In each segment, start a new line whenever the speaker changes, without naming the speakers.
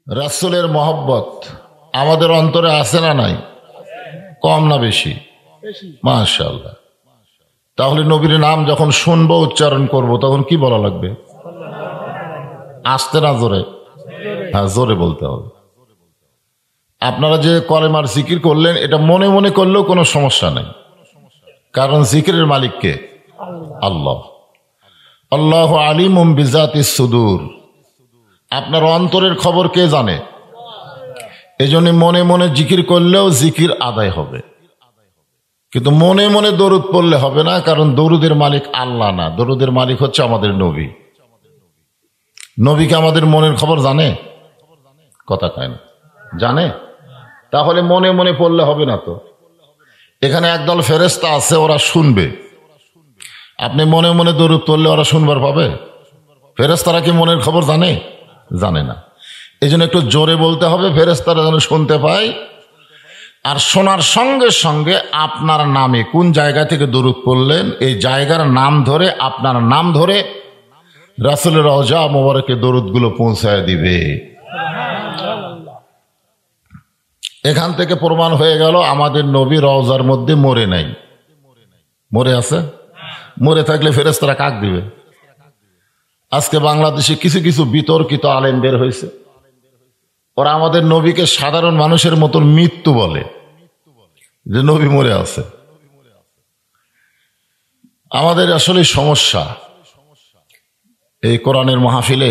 রাসূলের মহব্বত আমাদের অন্তরে আছে না নাই? কম না বেশি? মাশাআল্লাহ। তাহলে নবীর নাম যখন শুনবো, উচ্চারণ করব, তখন কি বলা লাগবে? আস্তে না জোরে? হ্যাঁ, জোরে বলতে হবে। আপনারা যে কলেমার জিকির করলেন, এটা মনে মনে করলেও কোনো সমস্যা নেই, কারণ জিকিরের মালিক কে? আল্লাহ। আল্লাহ আলিমুম বিজাতিস সুদূর। আপনার অন্তরের খবর কে জানে? এজন্য মনে মনে জিকির করলেও জিকির আদায় হবে, কিন্তু মনে মনে দরুদ পড়লে হবে না, কারণ দরুদের মালিক আল্লাহ না, দরুদের মালিক হচ্ছে আমাদের নবী। নবীকে আমাদের মনের খবর জানে? কথা কয় না, জানে? তাহলে মনে মনে পড়লে হবে না তো। এখানে একদল ফেরেশতা আছে, ওরা শুনবে। আপনি মনে মনে দরুদ পড়লে ওরা শুনবার পাবে? ফেরেশতারা কি মনের খবর জানে? জানে না। এই জন্য একটু জোরে বলতে হবে, ফেরেশতারা যেন শুনতে পায়। আর শোনার সঙ্গে সঙ্গে আপনার নামে কোন জায়গা থেকে দরুদ পড়লেন, এই জায়গার নাম ধরে, আপনার নাম ধরে রাসূলের রওজা মোবারকে দরুদগুলো পৌঁছায় দিবে। এখান থেকে প্রমাণ হয়ে গেল আমাদের নবী রওজার মধ্যে মরে নাই। মরে আছে? মরে থাকলে ফেরেশতারা কাক দিবে? আজকে বাংলাদেশে কিছু কিছু বিতর্কিত আলেম বের হয়েছে, ওরা আমাদের নবীকে সাধারণ মানুষের মতন মৃত্যু বলে, যে নবী মরে আছে। আমাদের আসলে সমস্যা, এই কোরআনের মাহফিলে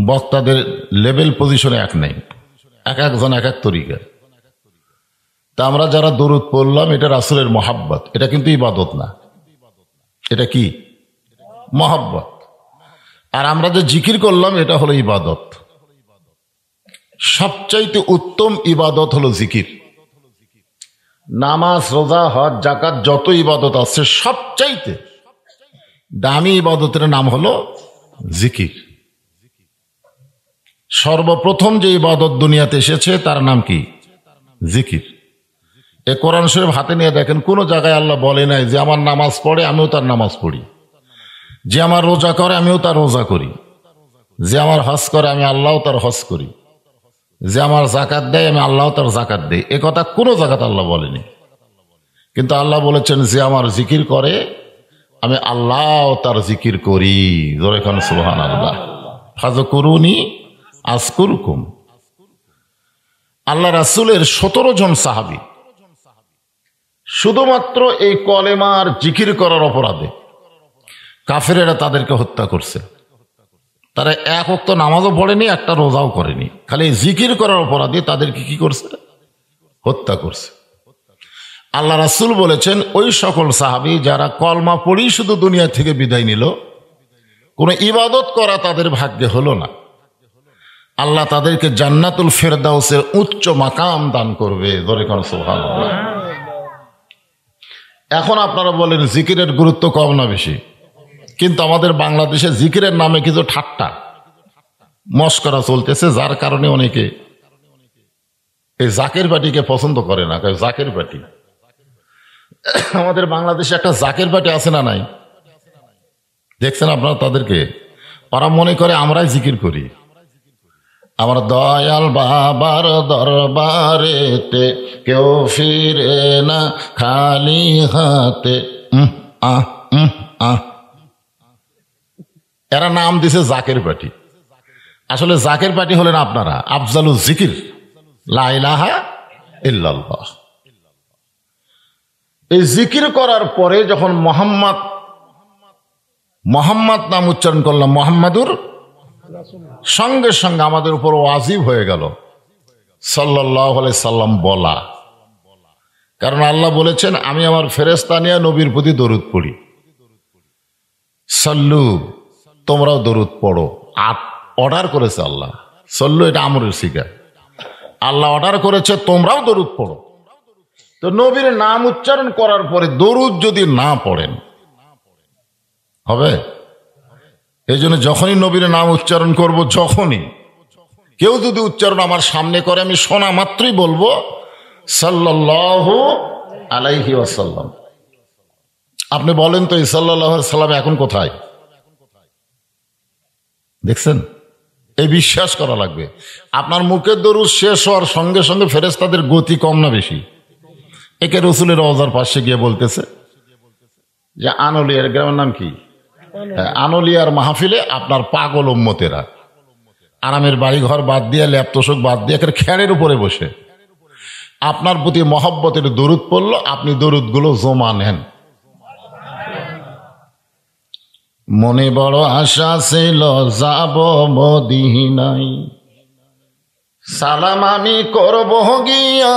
বক্তাদের লেভেল পজিশনে এক নেই, এক একজন এক এক তরিকা। তা আমরা যারা দরুদ পড়লাম, এটা রাসূলের মহাব্বত, এটা কিন্তু ইবাদত না। এটা কি? মহাব্বত। আর আমরা যে জিকির করলাম, এটা হলো ইবাদত। সবচাইতে উত্তম ইবাদত হলো জিকির। নামাজ, রোজা, হজ, যাকাত, যত ইবাদত আছে, সবচাইতে দামি ইবাদতের নাম হলো জিকির। সর্বপ্রথম যে ইবাদত দুনিয়াতে এসেছে, তার নাম কি? জিকির। এ কোরআন শরীফ হাতে নিয়ে দেখেন, কোন জায়গায় আল্লাহ বলে নাই যে আমার নামাজ পড়ে আমিও তার নামাজ পড়ি, যে আমার রোজা করে আমিও তার রোজা করি, যে আমার হজ করে আমি আল্লাহ তার হজ করি, যে আমার জাকাত দেয় আমি আল্লাহ তার জাকাত দেই। এ কথা কোনো জায়গাতে আল্লাহ বলেনি। কিন্তু আল্লাহ বলেছেন, যে আমার জিকির করে আমি আল্লাহ তার জিকির করি। জোরে খান সুবহানাল্লাহ। ফাযকুরুনি আযকুরকুম। আল্লাহ রাসূলের 17 জন সাহাবী শুধুমাত্র এই কলেমার জিকির করার অপরাধে কাফেরেরা তাদেরকে হত্যা করছে। তারা এক ওয়াক্ত নামাজও পড়েনি, একটা রোজাও করেনি, খালি জিকির করার অপরাধে তাদেরকে কি করছে? হত্যা করছে। আল্লাহ রাসূল বলেছেন, ওই সকল সাহাবী যারা কলমা পড়ি শুধু দুনিয়া থেকে বিদায় নিল, কোনো ইবাদত করা তাদের ভাগ্যে হলো না, আল্লাহ তাদেরকে জান্নাতুল ফেরদাউসের উচ্চ মাকাম দান করবে। ধরে কোন সুবহানাল্লাহ। এখন আপনারা বলেন জিকিরের গুরুত্ব কম না বেশি? কিন্তু আমাদের বাংলাদেশে জিকিরের নামে কিছু ঠাট্টা মস্করা চলতেছে, যার কারণে অনেকে এই জাকের পার্টিকে পছন্দ করে না। জাকের পার্টি, আমাদের বাংলাদেশে একটা জাকের পার্টি আছে না নাই? দেখছেন আপনারা তাদেরকে? ওরা মনে করে আমরাই জিকির করি। আমার দয়াল বাবার দরবারেতে কেউ ফিরে না খালি হাতে। এরা নাম দিছে জাকের পার্টি। আসলে জাকের পার্টি হলেন আপনারা, আফজালুজ জিকির লা ইলাহা ইল্লাল্লাহ। এই জিকির করার পরে যখন মোহাম্মদ নাম উচ্চারণ করলাম, মোহাম্মদুর, সঙ্গে সঙ্গে আমাদের উপর ওয়াজিব হয়ে গেল সাল্লাল্লাহু আলাইহি সাল্লাম বলা। কারণ আল্লাহ বলেছেন, আমি আমার ফেরেশতা নিয়ে নবীর প্রতি দরুদ পড়ি। সল্লু, তোমরাও দরুদ পড়ো। অর্ডার করেছে আল্লাহ। সল্লু এটা আমরের সিগা, আল্লাহ অর্ডার করেছে তোমরাও দরুদ পড়ো। তো নবীর নাম উচ্চারণ করার পরে দরুদ যদি না পড়েন হবে? এই জন্য যখনই নবীর নাম উচ্চারণ করব, যখনই কেউ যদি উচ্চারণ আমার সামনে করে, আমি শোনা মাত্রই বলবো সাল্লাল্লাহু আলাইহি ওয়াসাল্লাম। আপনি বলেন তো, এই সাল্লাল্লাহু আলাইহি ওয়াসাল্লাম এখন কোথায়? দেখছেন? এই বিশ্বাস করা লাগবে। আপনার মুখের দরুদ শেষ হওয়ার সঙ্গে সঙ্গে ফেরেশতাদের গতি কম না বেশি? একে রসুলের রওজার পাশে গিয়ে বলতেছে যে আনলিয়ার গ্রামের নাম কি, আনলিয়ার মাহফিলে আপনার পাগল উম্মতেরা আরামের বাড়ি ঘর বাদ দিয়ে ল্যাপ তোষক বাদ দিয়ে একের খ্যাড়ের উপরে বসে আপনার প্রতি মহব্বতের দরুদ পড়লো, আপনি দরুদগুলো জমা নেন। মনে বড় আশা ছিল যাব মদিনায়, সালাম আমি করব গিয়া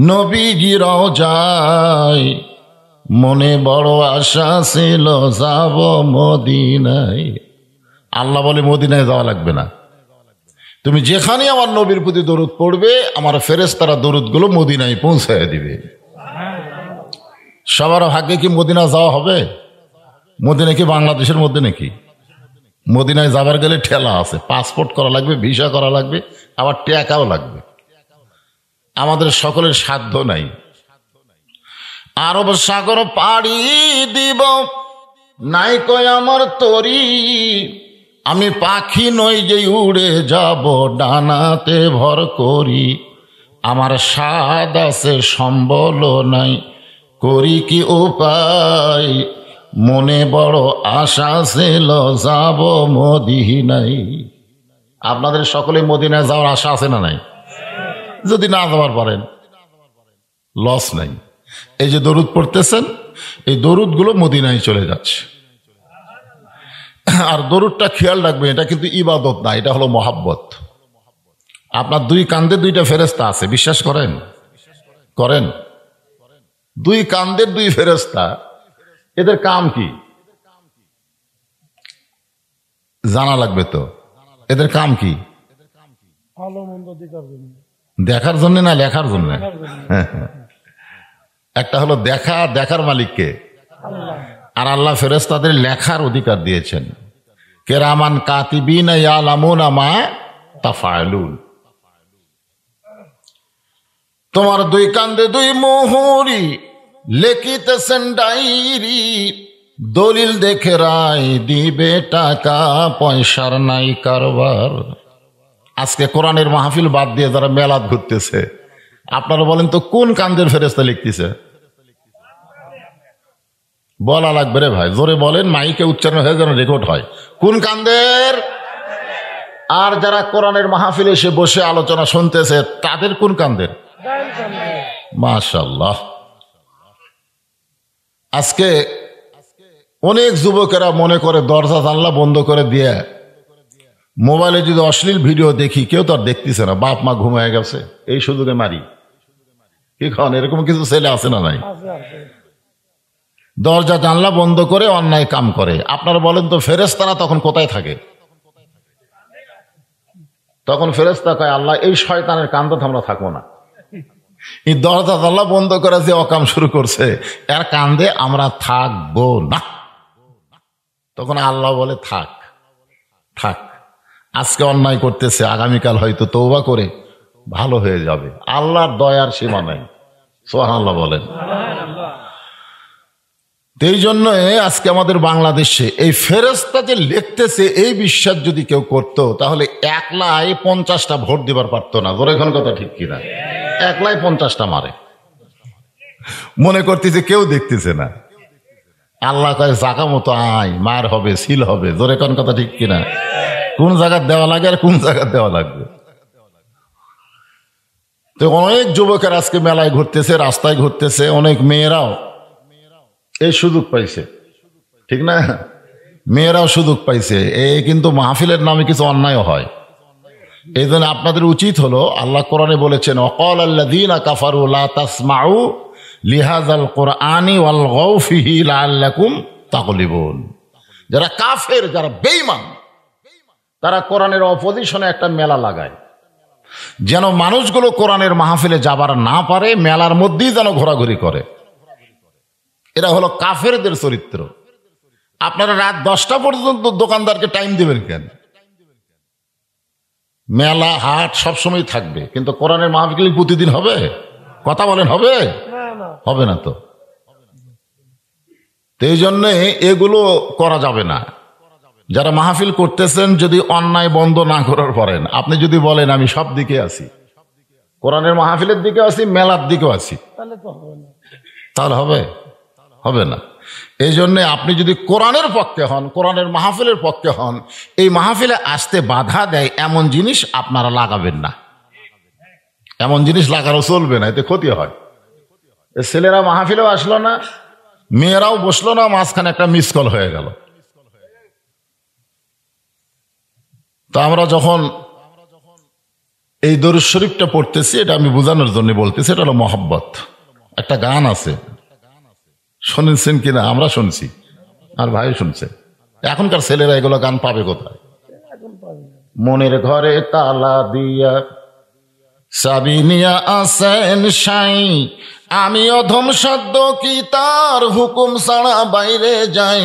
নবীজি রওজায়। মনে বড় আশা ছিল যাব মদিনায়। আল্লাহ বলে মদিনায় যাওয়া লাগবে না, তুমি যেখানে আমার নবীর প্রতি দরুদ পড়বে আমার ফেরেশতারা দরুদগুলো মদিনায় পৌঁছায় দিবে। সবার ভাগ্যে কি মদিনা যাওয়া হবে? মদিনা কি বাংলাদেশের মধ্যে নাকি? মদিনায় যাবার গেলে ঠেলা আছে, পাসপোর্ট করা লাগবে, ভিসা করা লাগবে, আবার টাকাও লাগবে। আমাদের সকলের সাধ্য নাই। আরব সাগর পাড়ি দিব নাই কয় আমার তরি, আমি পাখি নই যে উড়ে যাব ডানাতে ভর করি। আমার স্বাদ আছে সম্বল নাই, করি কি উপায়, মনে বড় আশা ছিল যাব মদিনায়। আপনাদের সকলে মদিনায় যাওয়ার আশা আছে না নাই? যদি না যাওয়ার পারেন লস নাই। এই যে দরুদ পড়তেছেন এই দরুদগুলো মদিনায় চলে যাচ্ছে। আর দরুদটা খেয়াল রাখবেন, এটা কিন্তু ইবাদত না, এটা হলো মহাব্বত। আপনার দুই কান্দে দুইটা ফেরেশতা আছে, বিশ্বাস করেন? করেন? দুই কান্দের দুই ফেরেশতা, এদের কাম কি জানা লাগবে তো। এদের কাম কি? দেখার জন্য না লেখার জন্য? একটা হলো দেখা, দেখার মালিককে, আর আল্লাহ ফেরেশতাদের লেখার অধিকার দিয়েছেন। কেরামান কাতিবিনা ইয়ালামুনা মা তাফআলুন। তোমার দুই কান্দে দুই মোহরি লেখিতেছেন ডায়েরি, দলিল দেখে রায় দিবে, টাকা পয়সার নাই কারবার। আজকে কোরআনের মাহফিল বাদ দিয়ে যারা মেলাদ ঘুরতেছে, আপনারা বলেন তো কোন কান্দের ফেরেশতা লিখতেছে? বলা লাগবে রে ভাই, জোরে বলেন, মাইকে উচ্চারণ হয়ে যেন রেকর্ড হয়। কোন কান্দের? আর যারা কোরআনের মাহফিলে এসে বসে আলোচনা শুনতেছে তাদের কোন কান্দের? মাশাআল্লাহ। আজকে অনেক যুবকেরা মনে করে দরজা জানলা বন্ধ করে দিয়ে মোবাইলে যদি অশ্লীল ভিডিও দেখি, কেউ তো আর দেখতেছে না, বাপ মা ঘুমায় গেছে, এই সুযোগে মারি। কি খান? এরকম কিছু ছেলে আছে না নাই? দরজা জানলা বন্ধ করে অন্যায় কাম করে। আপনারা বলেন তো ফেরেশতারা তখন কোথায় থাকে? তখন ফেরেশতা কয় আল্লাহ এই শয়তানের কান্দে আমরা থাকবো না, এই দরজা জানলা বন্ধ করে যে অকাম শুরু করছে এর কান্দে আমরা থাকবো না। তখন আল্লাহ বলে থাক থাক, আজকে অন্যায় করতেছে, আগামীকাল হয়তো তওবা করে ভালো হয়ে যাবে। আল্লাহর দয়ার সীমা নাই। সুবহানাল্লাহ বলেন। এই জন্য আজকে আমাদের বাংলাদেশে এই ফেরেশতা যে লিখতেছে এই বিশ্বাস যদি কেউ করত, তাহলে একলাই 50টা ভোট দিবার পারতো না। জোরে এখন কথা ঠিক কিনা? একলাই 50টা মারে, মনে করতেছে কেউ দেখতেছে না। আল্লাহ কয় জাগা মতো আয়, মার হবে, সিল হবে। জোরে কোন কথা ঠিক কিনা? কোন জায়গা দেওয়া লাগে আর কোন জায়গা দেওয়া লাগবে। তো অনেক যুবকের আজকে মেলায় ঘুরতেছে, রাস্তায় ঘুরতেছে, অনেক মেয়েরাও এই সুযোগ পাইছে, ঠিক না? মেয়েরাও সুযোগ পাইছে। এই কিন্তু মাহফিলের নামে কিছু অন্যায় হয়। এই জন্য আপনাদের উচিত হলো, আল্লাহ কোরআনে বলেছেন ওয়াকাল আল্লাযীনা কাফারু লা তাসমাউ লিহাযাল কুরআনি ওয়ালগাউ ফীহি লাআল্লাকুম তাগলিবুন। যারা কাফের, যারা বেঈমান, তারা কোরআনের অপোজিশনে একটা মেলা লাগায় যেন মানুষগুলো কোরআনের মাহফিলে যাবার না পারে, মেলার মধ্যেই যেন ঘোরাঘুরি করে। এরা হলো কাফেরদের চরিত্র। আপনারা রাত 10টা পর্যন্ত দোকানদারকে টাইম দিবেন কেন? মেলা হাট সবসময় থাকবে, কিন্তু কোরআনের মাহফিল প্রতিদিন হবে? কথা বলেন, হবে? হবে না তো। এই জন্য এগুলো করা যাবে না। যারা মাহফিল করতেছেন, যদি অন্যায় বন্ধ না করার পারেন, আপনি যদি বলেন আমি সব দিকে আছি, কোরআনের মাহফিলের দিকে আছি, মেলার দিকেও আছি, তাহলে হবে? হবে না। এই জন্যে আপনি যদি কোরআনের পক্ষে হন, কোরআনের মাহফিলের পক্ষে হন, এই মাহফিলে আসতে বাধা দেয় এমন জিনিস আপনারা লাগাবেন না। এমন জিনিস লাগানো চলবে না, এতে ক্ষতি হয়। ছেলেরা মাহফিলেও আসলো না, মেয়েরাও বসলো না, মাঝখানে একটা মিস কল হয়ে গেল। তো আমরা যখন এই দরুদ শরীফটা পড়তেছি, এটা আমি বোঝানোর জন্য বলতেছি, এটা হলো মহব্বত। একটা গান আছে, শুনেছেন কিনা? আমরা শুনছি, আর ভাই শুনছে। এখনকার ছেলেরা এগুলো গান পাবে কোথায়? মনের ঘরে তালা দিয়া চাবি নিয়া আসেন সাই, আমি অধম সদ্য কি তার হুকুম ছাড়া বাইরে যাই,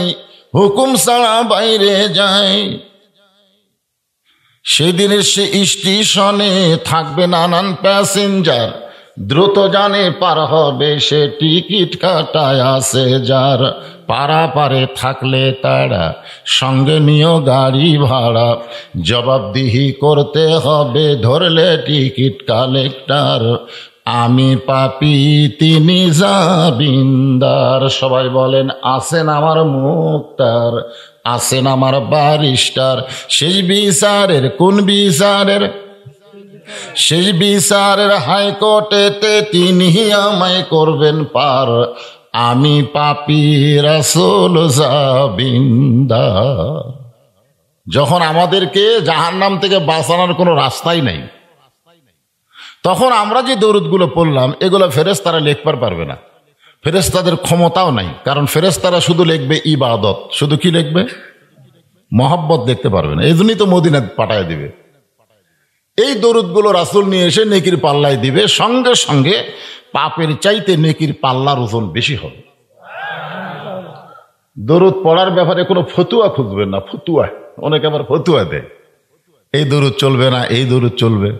হুকুম ছাড়া বাইরে যাই। সেদিনের সে স্টেশনে থাকবে নানান প্যাসেঞ্জার, দ্রুত জানে পার হবে সে টিকিট কাটায় আসে যার। পারাপারে থাকলে তারা সঙ্গে নিও গাড়ি ভাড়া, জবাবদিহি করতে হবে ধরলে টিকিট কালেক্টর। আমি পাপী তিনি জামিনদার। সবাই বলেন আছেন আমার মুক্তার, আছেন আমার ব্যারিস্টার। শেষ বিচারের কোন বিচারের? শেষ বিচারের হাইকোর্টেতে তিনি আমায় করবেন পার। আমি পাপী রাসূল জামিনদার। যখন আমাদেরকে জাহান্নাম থেকে বাঁচানোর কোনো রাস্তাই নাই, তখন আমরা যে দরুদগুলো পড়লাম, এগুলো ফেরেশতারা লিখবার পারবে না। ফেরেশতাদের ক্ষমতাও নাই, কারণ ফেরেশতারা শুধু লিখবে ইবাদত। শুধু কি লিখবে? মহব্বত দেখতে পারবে না। এই জন্যই তো মদিনা পাঠায় দিবে। এই দরুদগুলো রাসূল নিয়ে এসে নেকির পাল্লায় দিবে, সঙ্গে সঙ্গে পাপের চাইতে নেকির পাল্লার ওজন বেশি হবে। দরুদ পড়ার ব্যাপারে কোনো ফতুয়া খুঁজবেন না। ফতুয়া, অনেকে আবার ফতুয়া দেয়, এই দরুদ চলবে না, এই দরুদ চলবে।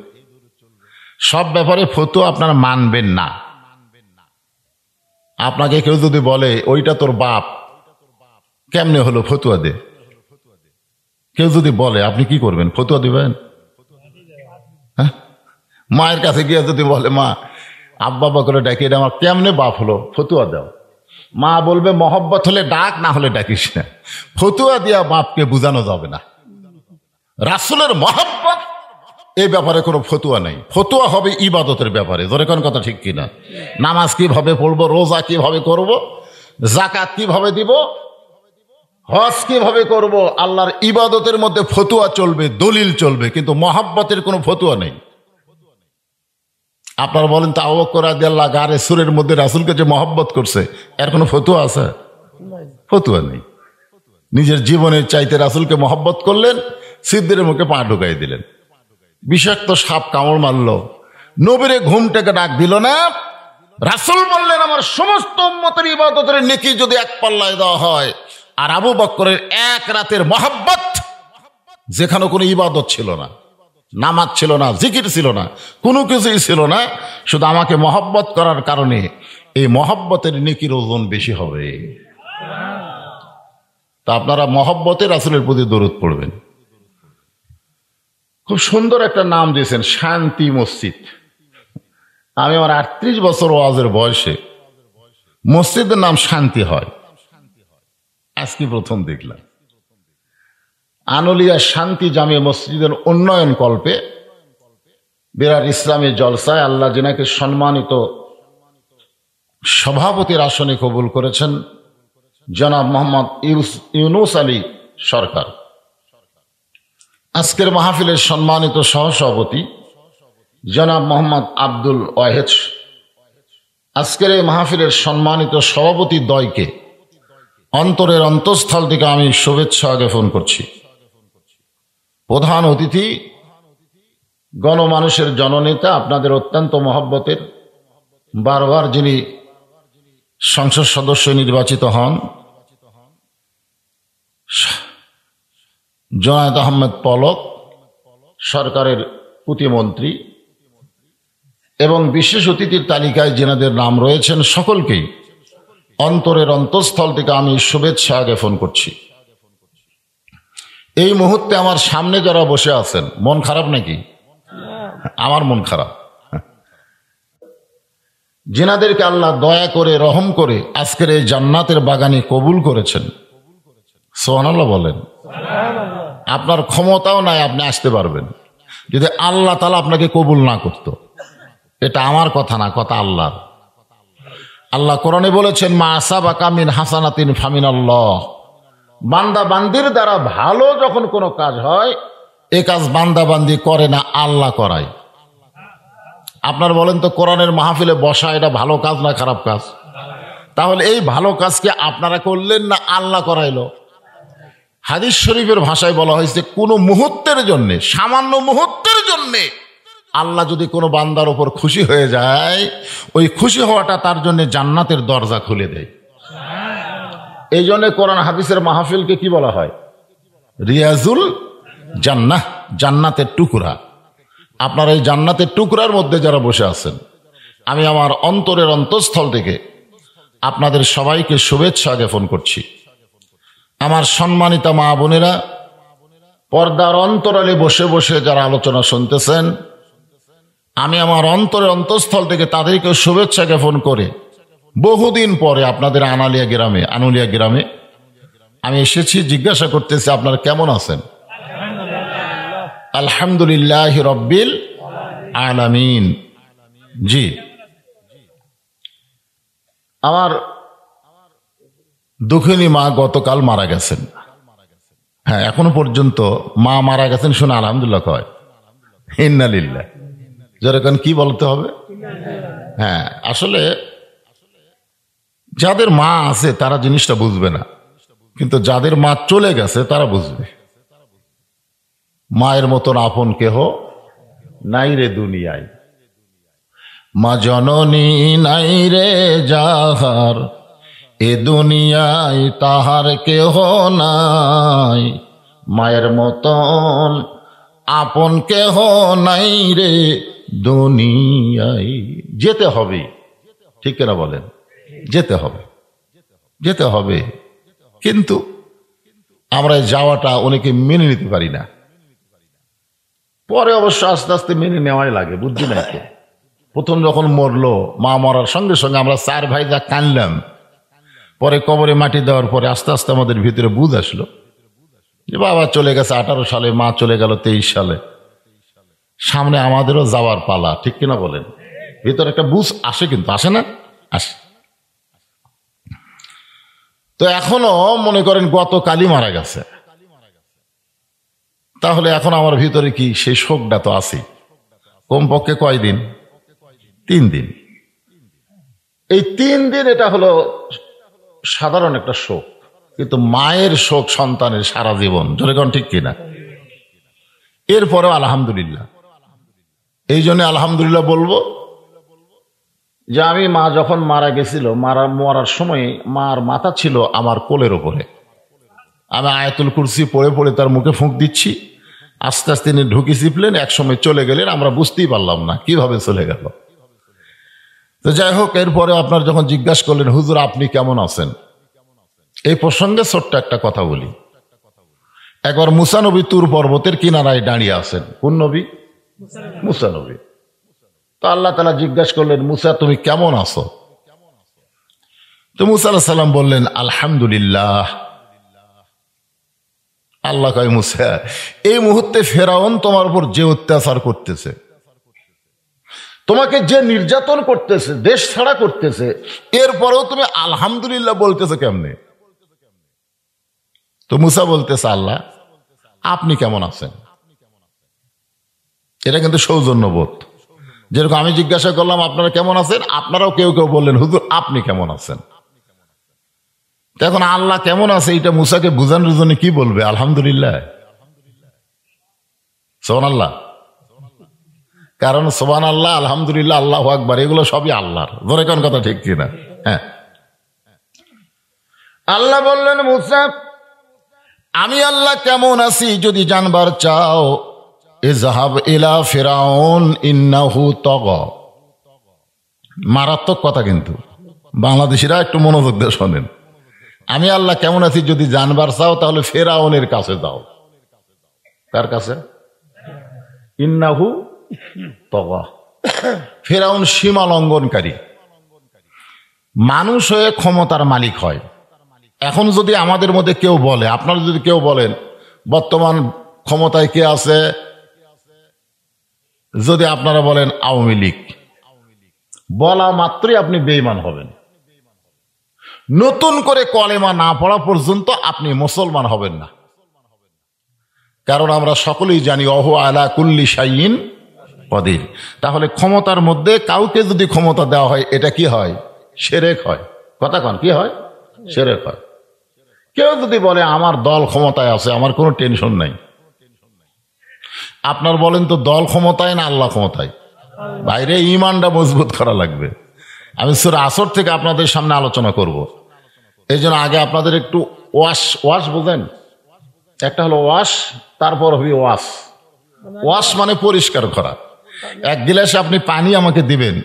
সব ব্যাপারে ফতুয়া আপনারা মানবেন না। আপনাকে কেউ যদি বলে ওইটা তোর বাপ, কেমনে হলো? ফতুয়া দে। কেউ যদি বলে, আপনি কি করবেন? ফতুয়া দিবেন? হ্যাঁ, মায়ের কাছে গিয়ে যদি বলে মা আব্বা করে ডাকি, এটা আমার কেমনে বাপ হলো? ফতুয়া দাও। মা বলবে মহব্বত হলে ডাক, না হলে ডাকিস না। ফতুয়া দিয়া বাপকে বুঝানো যাবে না। রাসূলের মহব্বত এই ব্যাপারে কোনো ফতুয়া নেই। ফতুয়া হবে ইবাদতের ব্যাপারে। ধরে কোন কথা ঠিক কিনা? নামাজ কিভাবে পড়বো, রোজা কিভাবে করব, যাকাত কিভাবে দিব, হজ কিভাবে করব, আল্লাহর ইবাদতের মধ্যে ফতুয়া চলবে, দলিল চলবে, কিন্তু মহব্বতের কোনো ফতুয়া নেই। আপনারা বলেন তো, আবু বকর রাদিয়াল্লাহু গারে সুরের মধ্যে রাসূলকে যে মহব্বত করছে, এর কোনো ফতুয়া আছে? ফতুয়া নেই। নিজের জীবনের চাইতে রাসূলকে মহব্বত করলেন, সিদ্দিকের মুখে পা ঢুকাই দিলেন। বিষাক্ত সাপ কামড় মারল, নবীরে ঘুম থেকে ডাক দিল না। রাসূল বললেন আমার সমস্ত উম্মতের ইবাদতের নেকি যদি এক পাল্লায় দেওয়া হয়, আর আবু বকরের এক রাতের মহব্বত, যেখানে কোনো ইবাদত ছিল না, নামাজ ছিল না, জিকির ছিল না, কোনো কিছুই ছিল না, শুধু আমাকে মহব্বত করার কারণে এই মহব্বতের নেকির ওজন বেশি হবে। তা আপনারা মহব্বতে রাসূলের প্রতি দরুদ পড়বেন। খুব সুন্দর একটা নাম দিয়েছেন, শান্তি মসজিদ। আমি আমার 38 বছর ওয়াজের বয়সে মসজিদের নাম শান্তি হয় আজকে প্রথম দেখলাম। আনুলিয়া শান্তি জামে মসজিদের উন্নয়ন কল্পে বিরাট ইসলামী জলসায় আল্লাহ জিনাকে সম্মানিত সভাপতির আসনে কবুল করেছেন জনাব মোহাম্মদ ইউনুস আলী সরকার। আজকের মাহফিলের সম্মানিত সহসভাপতি জনাব মোহাম্মদ আব্দুল ওয়াহেদ। আজকের এই মাহফিলের সম্মানিত সভাপতি দ্বয়কে অন্তরের অন্তঃস্থল থেকে আমি শুভেচ্ছা জ্ঞাপন করছি। প্রধান অতিথি গণমানুষের জননেতা, আপনাদের অত্যন্ত মহব্বতের, বারবার যিনি সংসদ সদস্য নির্বাচিত হন, জনায়েত আহমেদ পলক, সরকারের প্রতিমন্ত্রী, এবং বিশেষ অতিথির তালিকায় যেনাদের নাম রয়েছেন, সকলকেই অন্তরের অন্তঃস্থল থেকে আমি শুভেচ্ছা জ্ঞাপন করছি। এই মুহূর্তে আমার সামনে যারা বসে আছেন, মন খারাপ নাকি? আমার মন খারাপ। যিনাদেরকে আল্লাহ দয়া করে রহম করে আজকের এই জান্নাতের বাগানে কবুল করেছেন, সুবহানাল্লাহ বলেন। আপনার ক্ষমতাও নাই আপনি আসতে পারবেন যদি আল্লাহ তাআলা আপনাকে কবুল না করত। এটা আমার কথা না, কথা আল্লাহর। আল্লাহ কোরআনে বলেছেন, মা আসাবাকা মিন হাসানাতিন ফামিনাল্লাহ। বান্দা বান্দির দ্বারা ভালো যখন কোনো কাজ হয়, এ কাজ বান্দা বান্দি করে না, আল্লাহ করায়। আপনার বলেন তো, কোরআনের মাহফিলে বসা এটা ভালো কাজ না খারাপ কাজ? তাহলে এই ভালো কাজকে আপনারা করলেন না আল্লাহ করাইলো? হাদিস শরীফের ভাষায় বলা হয়েছে, কোনো মুহূর্তের জন্যে, সামান্য মুহূর্তের জন্যে আল্লাহ যদি কোনো বান্দার উপর খুশি হয়ে যায়, ওই খুশি হওয়াটা তার জন্য জান্নাতের দরজা খুলে দেয়। এই জন্য কোরআন হাদিসের মাহফিলকে কি বলা হয়? রিয়াজুল জান্নাহ, জান্নাতের টুকরা। আপনার এই জান্নাতের টুকরার মধ্যে যারা বসে আছেন, আমি আমার অন্তরের অন্তঃস্থল থেকে আপনাদের সবাইকে শুভেচ্ছা জ্ঞাপন করছি। আমার সম্মানিতা মা বোনেরা, পর্দার অন্তরালে বসে বসে যারা আলোচনা শুনতেছেন, আমি আমার অন্তরের অন্তঃস্থল থেকে তাদেরকে শুভেচ্ছা জ্ঞাপন করে বহুদিন পরে আপনাদের আনুলিয়া গ্রামে আমি এসেছি। জিজ্ঞাসা করতেছি আপনারা কেমন আছেন? আলহামদুলিল্লাহ রব্বিল আলামিন। জি, আমার দুঃখিনী মা গতকাল মারা গেছেন। হ্যাঁ, এখনো পর্যন্ত মা মারা গেছেন শুনে আলহামদুলিল্লাহ কয়, ইন্না লিল্লাহ। যেরকম কি বলতে হবে? হ্যাঁ, আসলে যাদের মা আছে তারা জিনিসটা বুঝবে না, কিন্তু যাদের মা চলে গেছে তারা বুঝবে। মায়ের মতন আপন কেহ নাই রে দুনিয়ায়, মা জননী নাই রে যাহার, এ দুনিয়ায় তাহার কেহ নাই। মায়ের মতন আপন কেহ নাই রে দুনিয়ায়। যেতে হবে, ঠিক কিনা বলেন? যেতে হবে, যেতে হবে। কিন্তু আমরা যাওয়াটা অনেকে মেনে নিতে পারি না। পরে অবশ্য আস্তে আস্তে মেনে নেওয়াই লাগে, বুদ্ধি নাই তো। প্রথম যখন মরলো, মা মরার সঙ্গে সঙ্গে আমরা 4 ভাই যা কানলাম, পরে কবরে মাটি দেওয়ার পরে আস্তে আস্তে আমাদের ভিতরে বুঝ আসলো যে বাবা চলে গেছে 18 সালে, মা চলে গেল 23 সালে, সামনে আমাদেরও যাওয়ার পালা, ঠিক কিনা বলেন? ভিতরে একটা বুঝ আসে, কিন্তু আসে না? আসে। তো এখনো মনে করেন গতকালই মারা গেছে, তাহলে এখন আমার ভিতরে কি সেই শোকটা তো আছে। কমপক্ষে কয়দিন? 3 দিন। এই 3 দিন এটা হলো সাধারণ একটা শোক, কিন্তু মায়ের শোক সন্তানের সারা জীবন, যেরকম ঠিক কিনা? এরপরেও আলহামদুলিল্লাহ। এই জন্য আলহামদুলিল্লাহ বলবো যে আমি মা যখন মারা গেছিল, মরার সময় মার মাথা ছিল আমার কোলের ওপরে। আমি আয়াতুল কুরসি পড়ে পড়ে তার মুখে ফুঁক দিচ্ছি। আস্তে আস্তে তিনি ঢুকি চিপলেন, একসময় চলে গেলেন, আমরা বুঝতেই পারলাম না কিভাবে চলে গেল। তো যাই হোক, এরপরে আপনার যখন জিজ্ঞাসা করলেন, হুজুর আপনি কেমন আছেন, এই প্রসঙ্গে ছোট্ট একটা কথা বলি। একবার মুসা নবী তুর পর্বতের কিনারায় দাঁড়িয়ে আছেন। কোন নবী? মুসা নবী। তো আল্লাহ তাআলা জিজ্ঞাসা করলেন, মুসা তুমি কেমন আছো? তো মুসা আলাইহিস সালাম বললেন, আলহামদুলিল্লাহ। আল্লাহ কয়, মুসা এই মুহূর্তে ফেরাউন তোমার উপর যে অত্যাচার করতেছে, তোমাকে যে নির্যাতন করতেছে, দেশ ছাড়া করতেছে, এরপরেও তুমি আলহামদুলিল্লাহ বলতেছো কেমনে? তো মুসা বলতেছে, আল্লাহ আপনি কেমন আছেন? এটা কিন্তু সৌজন্যবোধ। যেরকম আমি জিজ্ঞাসা করলাম আপনারা কেমন আছেন, আপনারাও কেউ কেউ বললেন হুজুর আপনি কেমন আছেন। এখন আল্লাহ কেমন আছে এটা মুসাকে বুঝানোর জন্য কি বলবে? আলহামদুলিল্লাহ। সুবহানাল্লাহ। কারণ সুবহানাল্লাহ, আলহামদুলিল্লাহ, আল্লাহু আকবার, এগুলো সবই আল্লাহর। ধরে কোন কথা ঠিক কিনা? হ্যাঁ। আল্লাহ বললেন, মুসা আমি আল্লাহ কেমন আছি যদি জানবার চাও, ইযহাব ইলা ফিরাউন ইন্নাহু তাগা। মারাত্মক কথা, কিন্তু বাংলাদেশিরা একটু মনোযোগ দিয়ে শোনেন। আমি আল্লাহ কেমন আছি যদি জানবার চাও, তাহলে ফেরাউনের কাছে যাও। কার কাছে? ইন্নাহু তাগা। ফিরআউন সীমা লঙ্ঘনকারী। মানুষ হয়ে ক্ষমতার মালিক হয়। এখন যদি আমাদের মধ্যে কেউ বলে, আপনারা যদি কেউ বলেন বর্তমান ক্ষমতায় কে আছে, যদি আপনারা বলেন আওয়ামী লীগ, বলা মাত্রই আপনি বেঈমান হবেন। নতুন করে কলেমা না পড়া পর্যন্ত আপনি মুসলমান হবেন না। কারণ আমরা সকলেই জানি ওহু আলা কুল্লি শাইইন কদির। তাহলে ক্ষমতার মধ্যে কাউকে যদি ক্ষমতা দেওয়া হয়, এটা কি হয়? শিরক হয়। কথা কন, কি হয়? শিরক হয়। কেউ যদি বলে আমার দল ক্ষমতায় আছে, আমার কোনো টেনশন নাই, আপনার বলেন তো দল ক্ষমতায় না আল্লাহ ক্ষমতায়? বাইরে ঈমানটা মজবুত করা লাগবে। আমি সূরা আসর থেকে আপনাদের সামনে আলোচনা করব। এই জন্য আগে আপনাদের একটু ওয়াশ বোঝেন, একটা হলো ওয়াশ, তারপর হবে ওয়াশ। ওয়াশ মানে পরিষ্কার করা। এক গিলাসে আপনি পানি আমাকে দিবেন,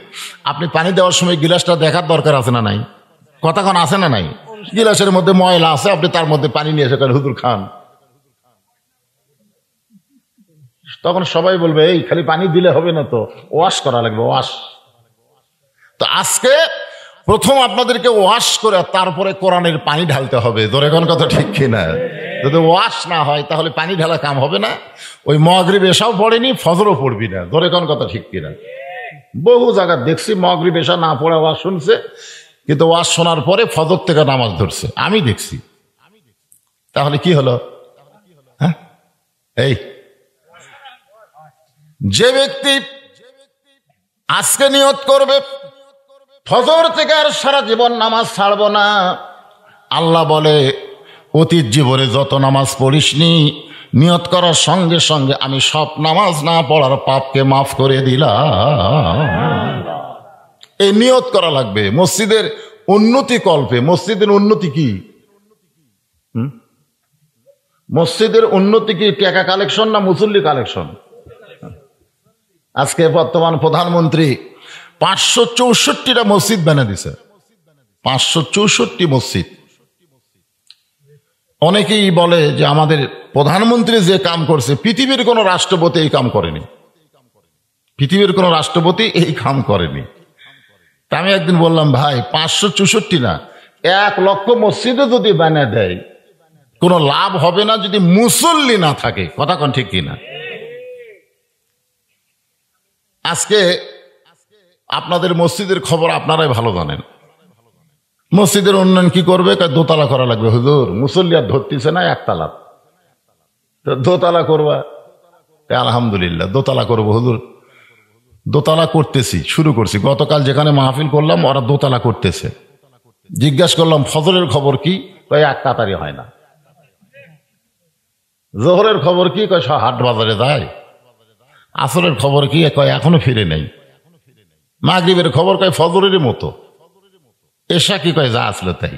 আপনি পানি দেওয়ার সময় গিলাসটা দেখার দরকার আছে না নাই? কতক্ষণ আছে না নাই? গিলাসের মধ্যে ময়লা আছে, আপনি তার মধ্যে পানি নিয়ে এসে হুজুর খান, তখন সবাই বলবে এই খালি পানি দিলে হবে না, তো ওয়াশ করা লাগবে, ওয়াশ। তো আজকে প্রথম আপনাদেরকে ওয়াশ করে তারপরে কোরআনের পানি ঢালতে হবে। ধরে কোন কথা ঠিক কিনা? যদি ওয়াশ না হয় তাহলে পানি ঢালা কাম হবে না। ওই মাগরিব এশাও পড়েনি, ফজরও পড়বি না। ধরে কোন কথা ঠিক কিনা? বহু জায়গা দেখছি মাগরিব এশা না পড়ে ওয়াজ শুনছে, কিন্তু ওয়াজ শোনার পরে ফজর থেকে নামাজ ধরছে, আমি দেখছি। তাহলে কি হলো? হ্যাঁ, এই যে ব্যক্তি আজকে নিয়ত করবে ফজর থেকে আর সারা জীবন নামাজ ছাড়বো না, আল্লাহ বলে অতীত জীবনে যত নামাজ পড়িসনি, নিয়ত করার সঙ্গে সঙ্গে আমি সব নামাজ না পড়ার পাপকে মাফ করে দিলাম। এই নিয়ত করা লাগবে। মসজিদের উন্নতি কল্পে। মসজিদের উন্নতি কি? মসজিদের উন্নতি কি টাকা কালেকশন না মুসল্লি কালেকশন? আজকে বর্তমান প্রধানমন্ত্রী 564টা মসজিদ বানিয়ে দিছে। 564 মসজিদ। অনেকেই বলে যে আমাদের প্রধানমন্ত্রী যে কাম করছে পৃথিবীর কোন রাষ্ট্রপতি এই কাম করেনি, পৃথিবীর কোন রাষ্ট্রপতি এই কাম করেনি। তা আমি একদিন বললাম, ভাই 564 না, 1 লক্ষ মসজিদে যদি বানিয়ে দেয় কোনো লাভ হবে না যদি মুসল্লি না থাকে। কথা কোন ঠিক কিনা? আজকে আপনাদের মসজিদের খবর আপনারাই ভালো জানেন। মসজিদের উন্নয়ন কি করবে? দোতলা করা লাগবে। হুজুর মুসল্লি আর ধরতেছে না, একতলা, দোতলা করবা। আলহামদুলিল্লাহ দোতলা করবো হুজুর, দোতলা করতেছি, শুরু করছি। গতকাল যেখানে মাহফিল করলাম ওরা দোতলা করতেছে। জিজ্ঞাসা করলাম ফজরের খবর কি? কয় এক কাতারি হয় না। জোহরের খবর কি? কয় হাট বাজারে যায়। আসরের খবর কি? কয় এখনো ফিরে নেই। মাগরিবের খবর কয় ফজরের মতো। এশা কি? কয় যা আসলে তাই।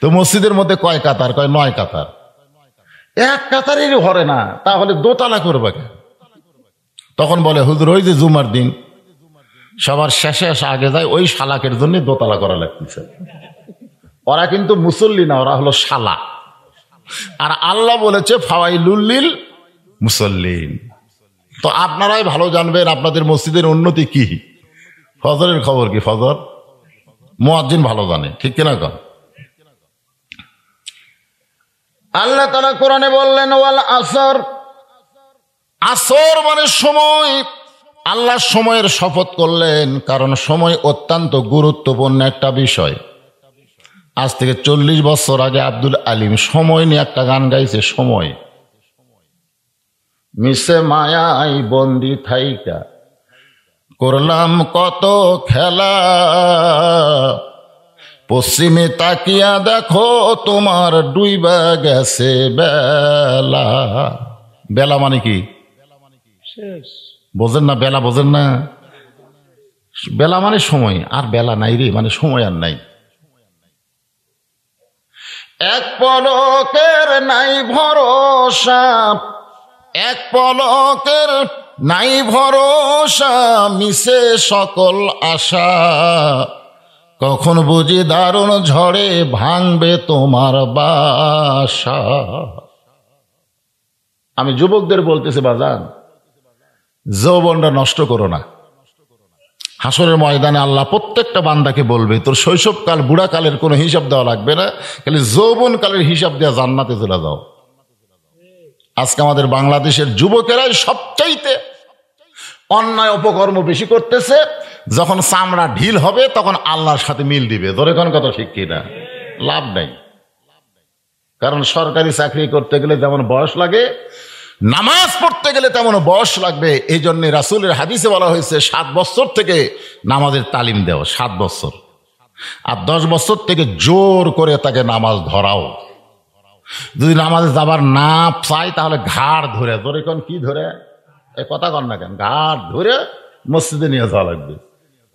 তো মসজিদের মধ্যে কয় কাতার? কয় 9 কাতার। এক কাতারেরই হরে না, তাহলে দোতলা করবে কেন? তখন বলে হুজুর ওই যে জুমার দিন সবার শেষে এসে আগে যায়, ওই শালাকের জন্য দোতলা করা লাগতেছে। ওরা কিন্তু মুসল্লি না, ওরা হলো শালা। আর আল্লাহ বলেছে ফাওয়াইলুল মুসল্লিন। তো আপনারাই ভালো জানবেন আপনাদের মসজিদের উন্নতি কি। ফজরের খবর কি? ফজর মুয়াজ্জিন ভালো জানে, ঠিক কিনা? কন আল্লাহ তাআলা কোরআনে বললেন ওয়াল আসর। আসর মানে সময়। আল্লাহ সময়ের শপথ করলেন, কারণ সময় অত্যন্ত গুরুত্বপূর্ণ একটা বিষয়। আজ থেকে 40 বছর আগে আব্দুল আলিম সময় নিয়ে একটা গান গাইছে। সময় মিশে মায়াই বন্দি থাইকা করলাম কত খেলা, পশ্চিমে তাকিয়া দেখো তোমার ডুইবা গেছে বেলা। বেলা মানে কি বোঝেন না? বেলা বোঝেন না? বেলা মানে সময়, আর বেলা নাই রে, মানে সময় আর নাই। এক পলকের নাই ভরসা, এক পলকের নাই ভরসা, মিশে সকল আশা, কখন বুঝি দারুণ ঝড়ে ভাঙবে তোমার বাসা। আমি যুবকদের বলতেছি, বাজান, যৌবনটা নষ্ট করো না। হাসরের ময়দানে আল্লাহ প্রত্যেকটা বান্দাকে বলবে, তোর শৈশবকাল বুড়াকালের কোনো হিসাব দেওয়া লাগবে না, খালি যৌবনকালের হিসাব দেওয়া, জান্নাতে চলে যাও। আজকে আমাদের বাংলাদেশের যুবকেরাই সবচাইতে অন্যায় অপকর্ম বেশি করতেছে। যখন চামড়া ঢিল হবে তখন আল্লাহর সাথে মিল দিবে। ধরে কোন কথা ঠিক কিনা? লাভ নাই। কারণ সরকারি চাকরি করতে গেলে যেমন বয়স লাগে, নামাজ পড়তে গেলে তেমন বয়স লাগবে। এই জন্য রাসূলের হাদিসে বলা হয়েছে 7 বছর থেকে নামাজের তালিম দেও, 7 বছর। আর 10 বছর থেকে জোর করে তাকে নামাজ ধরাও। যদি নামাজে যাবার না চাই তাহলে ঘাড় ধরে, ধরে কোন কি ধরে, এই কথা কন না কেন, ঘাড় ধরে মসজিদে নিয়ে যাওয়া লাগবে।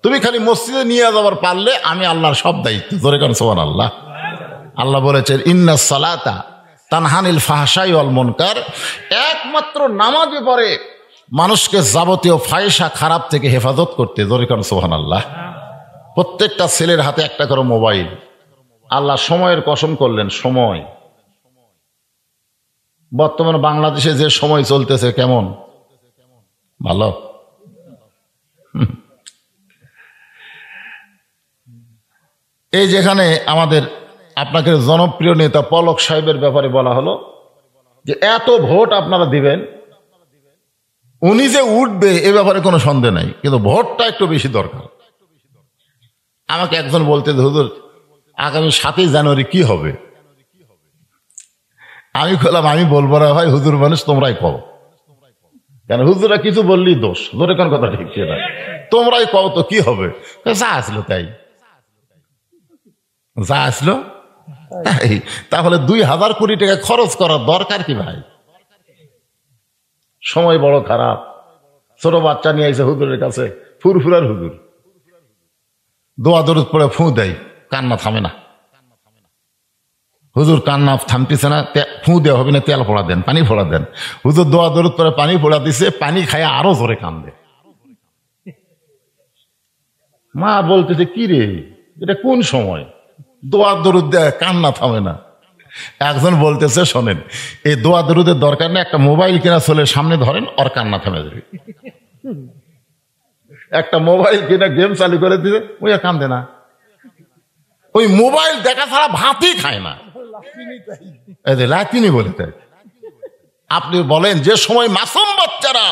তুমি খালি মসজিদে নিয়ে যাবার পারলে আমি আল্লাহর সব দায়িত্ব। ধরে কোন সুবহানাল্লাহ। আল্লাহ বলেছেন, ইন্নাস সালাতা তানহানিল ফাহশাই ওয়াল মুনকার। একমাত্র নামাজে পড়ে মানুষকে যাবতীয় ফাহিশা খারাপ থেকে হেফাজত করতে। ধরে কোন সুবহানাল্লাহ। প্রত্যেকটা ছেলের হাতে একটা করে মোবাইল। আল্লাহ সময়ের কসম করলেন, সময়। বর্তমান বাংলাদেশে যে সময় চলতেছে কেমন? ভালো? এই যেখানে আমাদের আপনাকে জনপ্রিয় নেতা পলক সাহেবের ব্যাপারে বলা হলো যে এত ভোট আপনারা দিবেন, উনি যে উঠবে এ ব্যাপারে কোনো সন্দেহ নাই, কিন্তু ভোটটা একটু বেশি দরকার। আমাকে একজন বলতে, হুজুর আগামী 7ই জানুয়ারি কি হবে? আমি বললাম, আমি বলবো না ভাই, হুজুর মানুষ, তোমরাই কও। কেন হুজুরা কিছু বললেই দোষ। ধরে কোন কথা ঠিক না, তোমরাই কও তো কি হবে। যা আসলো তাই, যা আসলো তাই। তাহলে 2000 কোটি টাকা খরচ করার দরকার কি ভাই? সময় বড় খারাপ। ছোট বাচ্চা নিয়ে আইসে হুজুরের কাছে, ফুরফুরার হুজুর, দোয়া দরুদ পড়ে ফু দেয়, কান্না থামে না। হুজুর কান্না থামতেছে না, ফু দেওয়া হবে না, তেল ফোড়া দেন, পানি ফোড়া দেন। হুজুর দোয়া দরুদ পরে পানি ফোড়া দিছে, পানি খায় আরো জোরে কান্দে। মা বলতেছে, কি রে, এটা কোন সময়? দোয়া দরুদ দেয়, কান্না থামে না। একজন বলতেছে, শোনেন, এই দোয়া দরুদের দরকার নেই, একটা মোবাইল কিনা চলে সামনে ধরেন, ওর কান্না থামে যাবে। একটা মোবাইল কিনা গেম চালু করে দিবে, ওই আর কান্দে না। ওই মোবাইল দেখা ছাড়া ভাতই খায় না, লাতিনি বলে তাই। আপনি বলেন, যে সময় মাসুম বাচ্চারা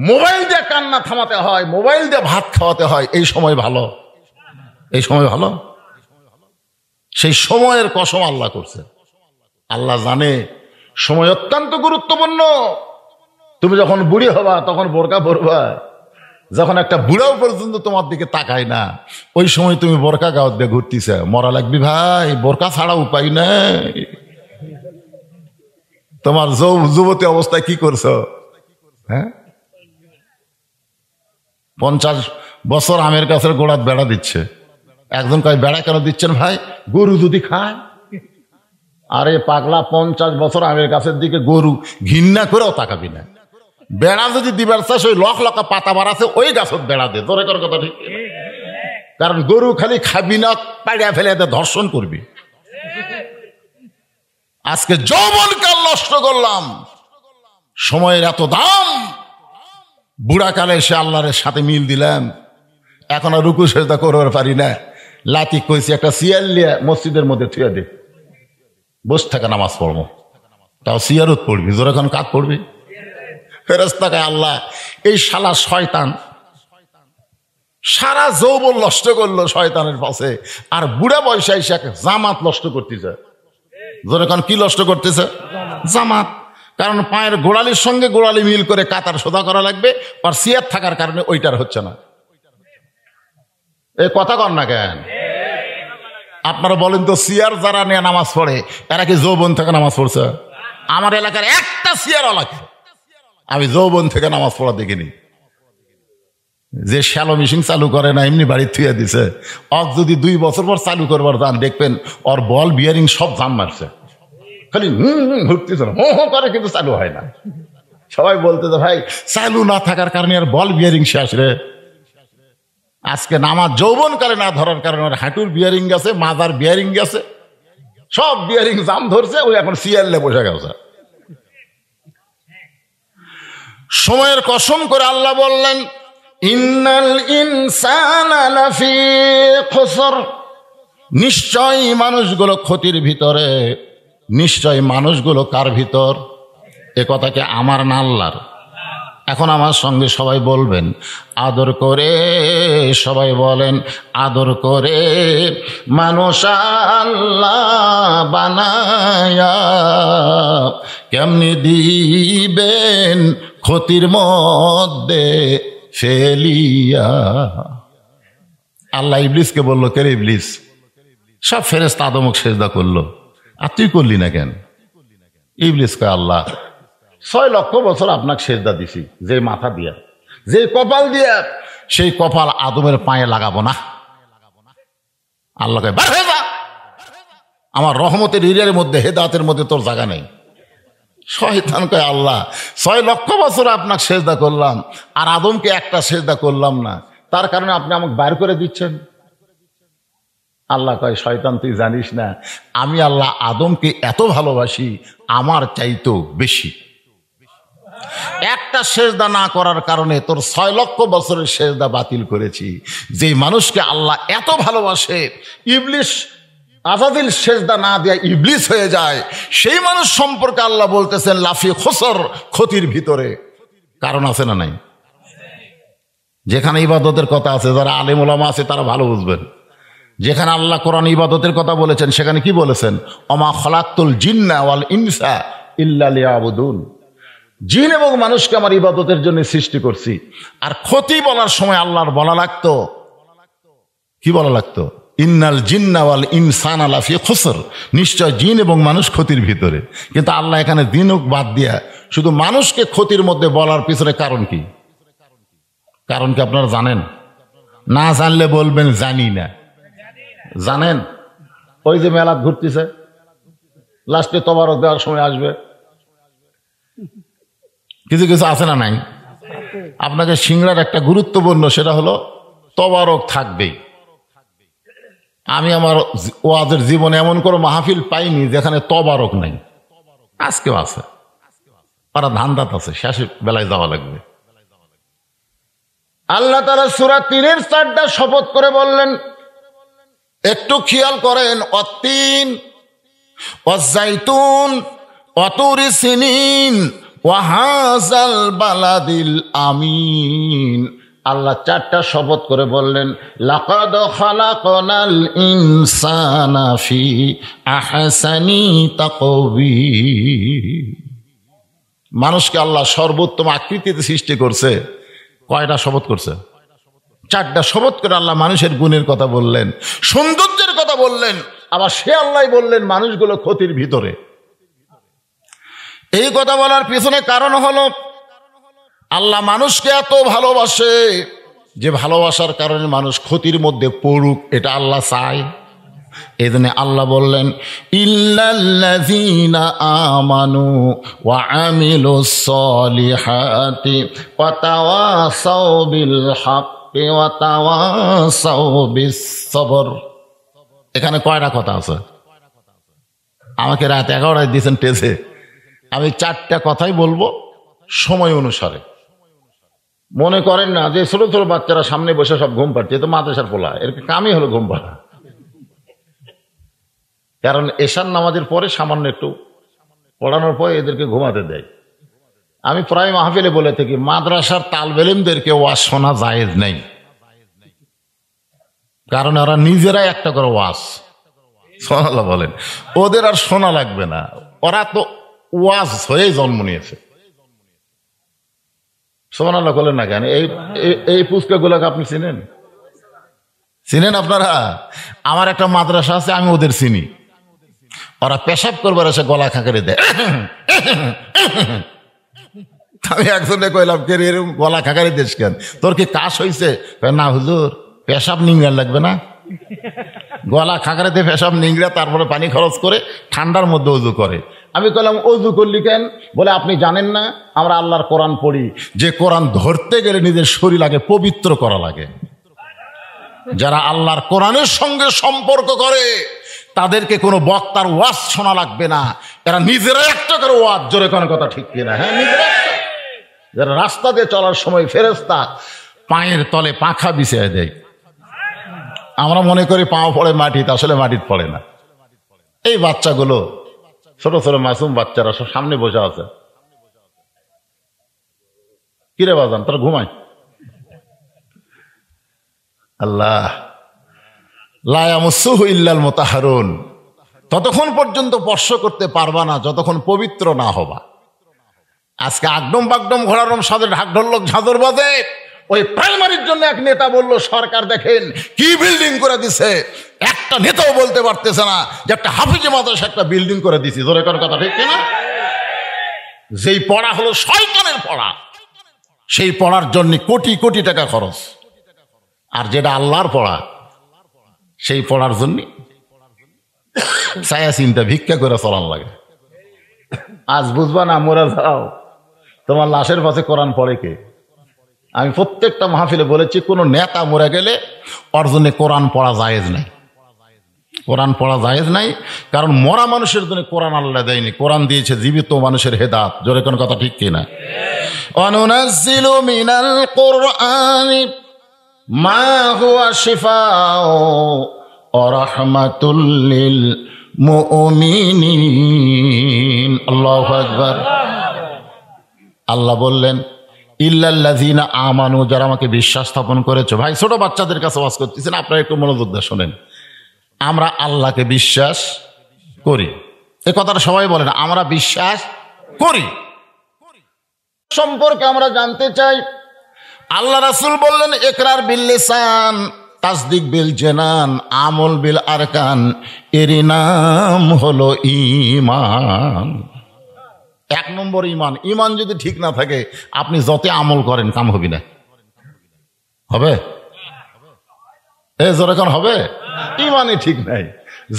মোবাইল দিয়ে কান্না থামাতে হয়, মোবাইল দিয়ে ভাত খাওয়াতে হয়, এই সময় ভালো? এই সময় ভালো? সেই সময়ের কসম আল্লাহ করছে। আল্লাহ জানে সময় অত্যন্ত গুরুত্বপূর্ণ। তুমি যখন বুড়ি হবা তখন বোরকা পরবা, যখন একটা বুড়াও পর্যন্ত তোমার দিকে তাকায় না, ওই সময় তুমি বোরকা গাওয়াত দিয়ে ঘুরতেছ, মরা লাগবি ভাই, বোরকা ছাড়া উপায় নেই। তোমার যুবতী অবস্থায় কি করছো? হ্যাঁ, 50 বছর আমের গাছের গোড়াত বেড়া দিচ্ছে। একজন কয়, বেড়া কেন দিচ্ছেন ভাই? গরু যদি খায়। আরে পাগলা, 50 বছর আমের গাছের দিকে গরু ঘৃণা করেও তাকাবি না। বেড়া যদি দিবার চাষ, ওই লক লকা পাতা বাড়াছে ওই গাছত বেড়া দে। তোর কর কথা ঠিক? কারণ গরু খালি খাবি না, পাড়িয়া ফেলে ধর্ষণ করবি। আজকে যৌবনকাল নষ্ট করলাম, সময়ের এত দাম। বুড়াকালে সে আল্লাহর সাথে মিল দিলাম, এখন আর রুকু সেজদা করবার পারি না। লাতি কইছি, একটা সিয়ার লিয়া মসজিদের মধ্যে থুয়ে দে, বসে থাকা নামাজ পড়বো। তাও সিয়ারত পড়বি, জোর এখন কাক পড়বি। ফেরেশতাকে আল্লাহ, এই শালা শয়তান সারা যৌবন নষ্ট করলো শয়তানের পাশে, আর বুড়া বয়সে এসে জামাত নষ্ট করতেছে। জোর এখন কি নষ্ট করতেছে? জামাত। কারণ পায়ের গোড়ালির সঙ্গে গোড়ালি মিল করে কাতার সোজা করা লাগবে, আর সিয়ার থাকার কারণে ওইটার হচ্ছে না। এই কথা কন না কেন? আপনারা বলেন তো, সিয়ার যারা নিয়ে নামাজ পড়ে এরা কি যৌবন থেকে নামাজ পড়ছে? আমার এলাকার একটা সিয়ার লাগে, আমি যৌবন থেকে নামাজ পড়া দেখিনি। যে শ্যালো মেশিন চালু করে না, এমনি বাড়ি থুয়ে দিছে। অক যদি 2 বছর পর চালু করবার যান, দেখবেন ওর বল বিয়ারিং সব জাম মারছে, খালি ঘুরতেছে না, হো করে, কিন্তু চালু হয় না। সবাই বলতেছে, ভাই চালু না থাকার কারণে আর বল বিয়ারিং শেষ রে। আজকে নামাজ যৌবনকালে না ধরার কারণে হাঁটুর বিয়ারিং গেছে, মাজার বিয়ারিং গেছে, সব বিয়ারিং জাম ধরছে। ওই এখন সিয়ারলে বসে গেছে। সময়ের কসম করে আল্লাহ বললেন, ইন্নাল ইনসানা লাফি খুসর, নিশ্চয়ই মানুষগুলো ক্ষতির ভিতরে। নিশ্চয় মানুষগুলো কার ভিতর? এ কথা কি আমার না আল্লাহর? এখন আমার সঙ্গে সবাই বলবেন, আদর করে সবাই বলেন, আদর করে মানুষ আল্লাহ বানায়া কেমনি দিবেন ক্ষতির মধ্যে ফেলিয়া। আল্লাহ ইবলিসকে বলল, কে রে ইবলিস? সব ফেরেশতা আদমকে সেজদা করলো, আর তুই করলি না কেন? ইবলিস কয়, আল্লাহ 6 লক্ষ বছর আপনাকে সেজদা দিছি, যে মাথা দিয়া, যে কপাল দিয়া, সেই কপাল আদমের পায়ে লাগাবো না। আল্লাহ কয়, বার হয়ে যা, আমার রহমতের এরিয়ার মধ্যে, হেদায়েতের মধ্যে তোর জায়গা নেই। শয়তান কয়, আল্লাহ 6 লক্ষ বছর আপনাকে সেজদা করলাম, আর আদমকে একটা সেজদা করলাম না, তার কারণে আপনি আমাকে বাইর করে দিচ্ছেন। আল্লাহ কয়, শয়তান তুই জানিস না, আমি আল্লাহ আদমকে এত ভালোবাসি, আমার চাইতেও বেশি। একটা সেজদা না করার কারণে তোর 6 লক্ষ বছরের সেজদা বাতিল করেছি। যে মানুষকে আল্লাহ এত ভালোবাসে, ইবলিস আজাদিল সেজদা না দেয়া ইবলিস হয়ে যায়, সেই মানুষ সম্পর্কে আল্লাহ বলতেছেন লাফি খুসর, ক্ষতির ভিতরে। কারণ আছে না নাই? যেখানে ইবাদতের কথা আছে, যারা আলেম ওলামা আছে তারা ভালো বুঝবেন। যেখানে আল্লাহ কোরআন ইবাদতের কথা বলেছেন, সেখানে কি বলেছেন? অমা খলাকতুল জিন্না ওয়াল ইনসা ইল্লা লিয়াবুদুন, জিন এবং মানুষকে আমার ইবাদতের জন্য সৃষ্টি করছি। আর ক্ষতি বলার সময় আল্লাহর বলা লাগতো, কি বলা লাগতো? ইন্নাল জিন্না ওয়াল ইনসানা লাফি খুসর, নিশ্চয় জিন এবং মানুষ ক্ষতির ভিতরে। কিন্তু আল্লাহ এখানে দিনক বাদ দিয়া শুধু মানুষকে ক্ষতির মধ্যে বলার পিছনে কারণ কি? কারণ কি আপনারা জানেন? না জানলে বলবেন জানি না। জানেন? ওই যে মেলা ঘুরতেছে, লাস্টে তবারক দেওয়ার সময় আসবে, কিছু কিছু আছে না নাই? আপনাকে সিংড়ার একটা গুরুত্বপূর্ণ, সেটা হলো তবারক থাকবেই। আমি আমার ওয়াজের জীবনে এমন কোনো মাহফিল পাইনি যেখানে তবারক নাই। আজকেও আছে, তারা ধান্দাত আছে, শেষের বেলায় যাওয়া লাগবে। আল্লাহ তাআলা সূরা 3-এর 4টা শপথ করে বললেন, একটু খেয়াল করেন, অত্তিন ওয়াজ্জাইতুন ওয়াতুরি সিনিন ওয়াহাজাল বালাদিল আমিন। আল্লাহ 4টা শপথ করে বললেন, লাকাদ খালাকনাল ইনসানা ফি আহসানি তাকওয়িম। মানুষকে আল্লাহ সর্বোত্তম আকৃতিতে সৃষ্টি করছে। কয়টা শপথ করছে? 4টা শপথ করে আল্লাহ মানুষের গুণের কথা বললেন, সৌন্দর্যের কথা বললেন, আবার সে আল্লাহ বললেন মানুষগুলো ক্ষতির ভিতরে। এই কথা বলার পিছনে কারণ হলো, আল্লাহ মানুষকে এত ভালোবাসে যে ভালোবাসার কারণে মানুষ ক্ষতির মধ্যে পড়ুক, এটা আল্লাহ চায়। এই জন্য আল্লাহ বললেন, ইল্লাল্লাযীনা আমানু ওয়া আমিলুস সলিহাতি ওয়া তাওয়াসাউ বিল হাক্কি ওয়া তাওয়াসাউ বিস সবর। এখানে কয়টা কথা আছে? আমাকে রাত 11টায় দিয়েছেন টেসে, আমি 4টা কথাই বলবো সময় অনুসারে। মনে করেন না যে ছোট ছোট বাচ্চারা সামনে বসে সব ঘুম পাচ্ছে, তো মাদ্রাসার পোলা, এর কামই হলো ঘুম পাড়া। কারণ এশার নামাজের পরে সামান্য একটু পড়ানোর পরে এদেরকে ঘুমাতে দেয়। আমি প্রায় মাহফিলে বলে থাকি, মাদ্রাসার তালবে ইলমদেরকে ওয়াজ শোনা জায়েজ নেই, কারণ ওরা নিজেরাই একটা করে ওয়াজ। সুবহানাল্লাহ বলেন, ওদের আর শোনা লাগবে না, ওরা তো ওয়াজ হয়েই জন্ম নিয়েছে। সুবহানাল্লাহ বলেন না কেন? এই পুচকাগুলোকে আপনি চিনেন? চিনেন আপনারা? আমার একটা মাদ্রাসা আছে, আমি ওদের চিনি। ওরা পেশাব করবার এসে গলা খাঁকারে দেয়। আমি একজনে কইলাম, কে এরকম গলা খাঁকারি দিস কেন? তোর কি কাশ হয়েছে? না হুজুর, পেশাব নিংড়া লাগবে না, গলা খাঁকারে দিয়ে পেশাব নিংড়া তারপরে পানি খরচ করে ঠান্ডার মধ্যে অজু করে। আমি কইলাম, অজু করলি কেন? বলে, আপনি জানেন না আমরা আল্লাহর কোরআন পড়ি, যে কোরআন ধরতে গেলে নিজের শরীর আগে পবিত্র করা লাগে। যারা আল্লাহর কোরআনের সঙ্গে সম্পর্ক করে তাদেরকে কোনো বক্তার ওয়াজ শোনা লাগবে না, এরা নিজেরা একটা করে ওয়াজ। জোরে কোনো কথা ঠিক কিনা? হ্যাঁ, নিজেরা যারা রাস্তা দিয়ে চলার সময় ফেরেশতা পায়ের তলে পাখা বিছিয়ে দেয়। আমরা মনে করি পা পড়ে মাটিতে, আসলে মাটিতে পড়ে না। এই বাচ্চাগুলো ছোট ছোট মাসুম বাচ্চারা সব সামনে বসে আছে। কিরে বাজান, তোরা ঘুমায়? আল্লাহ লা ইয়ামাসসুহু ইল্লাল মুতাহহারুন, ততক্ষণ পর্যন্ত স্পর্শ করতে পারবা না যতক্ষণ পবিত্র না হবা। আজকে আগডম বাগডম ঘোড়ারম সাথে ঢাক ঢোলক ঝাঁঝর বাজে। ওই প্রাইমারির জন্য এক নেতা বলল, সরকার দেখেন কি বিল্ডিং করে দিছে। একটা নেতাও বলতে পারতেছে না যে একটা হাফিজে মাদ্রাসা একটা বিল্ডিং করে দিছি। জোরে কোন কথা ঠিক কিনা? যেই পড়া হলো শয়তানের পড়া, সেই পড়ার জন্য কোটি কোটি টাকা খরচ। আর যেটা আল্লাহর পড়া, সেই পড়ার জন্য ছায়া চিন্তা ভিক্ষা করে চলান লাগে। আজ বুঝবা না, মোরা যাও, তোমার লাশের পাশে কোরআন পড়ে কে? আমি প্রত্যেকটা মাহফিলে বলেছি, কোনো নেতা মরে গেলে ওর জন্য কোরআন পড়া জায়েজ নাই। কোরআন পড়া জায়েজ নাই, কারণ মরা মানুষের জন্য কোরআন আল্লাহ দেয়নি। কোরআন দিয়েছে জীবিত মানুষের হেদাত। জোরে কোন কথা ঠিক কিনা? অনুনাজ্জিলু মিনাল কুরআনি মা হুয়া শিফাউ ওয়া রাহমাতুল লিল মুমিনিন। আল্লাহু আকবার। আল্লাহ বললেন, ইল্লাল্লাযীনা আমানু, যারা আমাকে বিশ্বাস স্থাপন করেছে। ভাই ছোট বাচ্চাদের কাছে ওয়াজ করতেছেন, আপনারা একটু মনোযোগ দিয়ে শোনেন। আমরা আল্লাহকে বিশ্বাস করি, এ কথাটা সবাই বলে না, আমরা বিশ্বাস করি। সম্পর্কে আমরা জানতে চাই। আল্লাহ রাসূল বললেন, ইকরার বিল লিসান, তাসদিক বিল জানান, আমল বিল আরকান, এরই নাম হলো ঈমান। এক নম্বর ঈমান। ঈমান যদি ঠিক না থাকে, আপনি যত আমল করেন কাম হবি না। হবে? যখন হবে, ঈমানই ঠিক নাই।